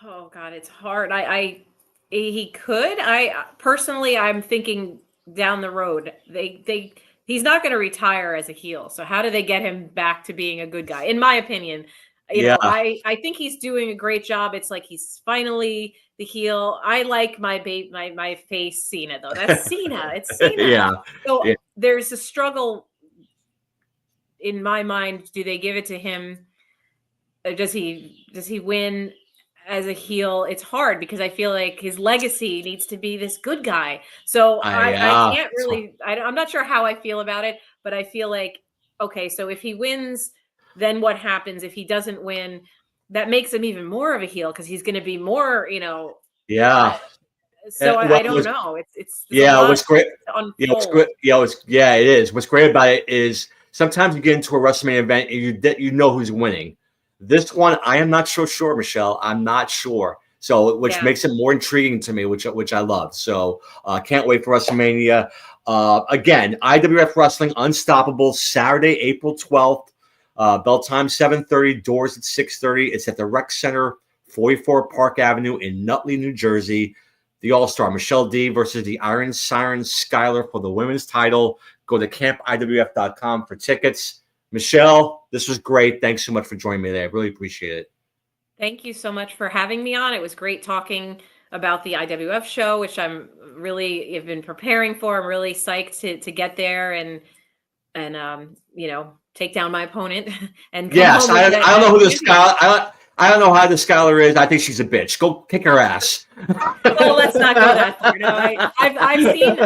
Oh, God, it's hard. He could. I'm thinking down the road. He's not going to retire as a heel. So how do they get him back to being a good guy? In my opinion, I think he's doing a great job. It's like he's finally the heel. I like my face Cena though. That's Cena. It's Cena. So there's a struggle in my mind. Do they give it to him? Does he win as a heel? It's hard because I feel like his legacy needs to be this good guy. So I can't really, I'm not sure how I feel about it, but I feel like, okay, so if he wins, then what happens? If he doesn't win, that makes him even more of a heel because he's going to be more, so I don't know. It's what's great. It is. What's great about it is sometimes you get into a WrestleMania event and you know who's winning. This one, I am not so sure, Michelle. I'm not sure. So, which makes it more intriguing to me, which I love. So, can't wait for WrestleMania. Again, IWF Wrestling Unstoppable, Saturday, April 12th. Bell time 7:30, doors at 6:30. It's at the Rec Center, 44 Park Avenue in Nutley, New Jersey. The All-Star, Michele Dee versus the Iron Siren Skylar for the women's title. Go to campiwf.com for tickets. Michelle, this was great. Thanks so much for joining me today. I really appreciate it. Thank you so much for having me on. It was great talking about the IWF show, which I'm really have been preparing for. I'm really psyched to get there and take down my opponent. And yes, I don't know who this guy. I don't know how this Skylar is. I think she's a bitch. Go kick her ass. Well, let's not go that far. No, I've seen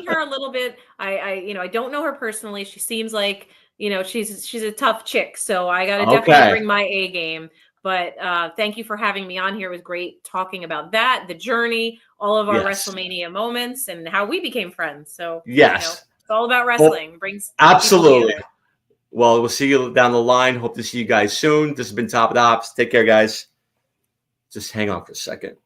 her a little bit. I don't know her personally. She seems like she's a tough chick. So I got to definitely bring my A game. But thank you for having me on here. It was great talking about that, the journey, all of our WrestleMania moments, and how we became friends. So it's all about wrestling. Well, Brings absolutely. Well, we'll see you down the line. Hope to see you guys soon. This has been Top of the Hops. Take care, guys. Just hang on for a second.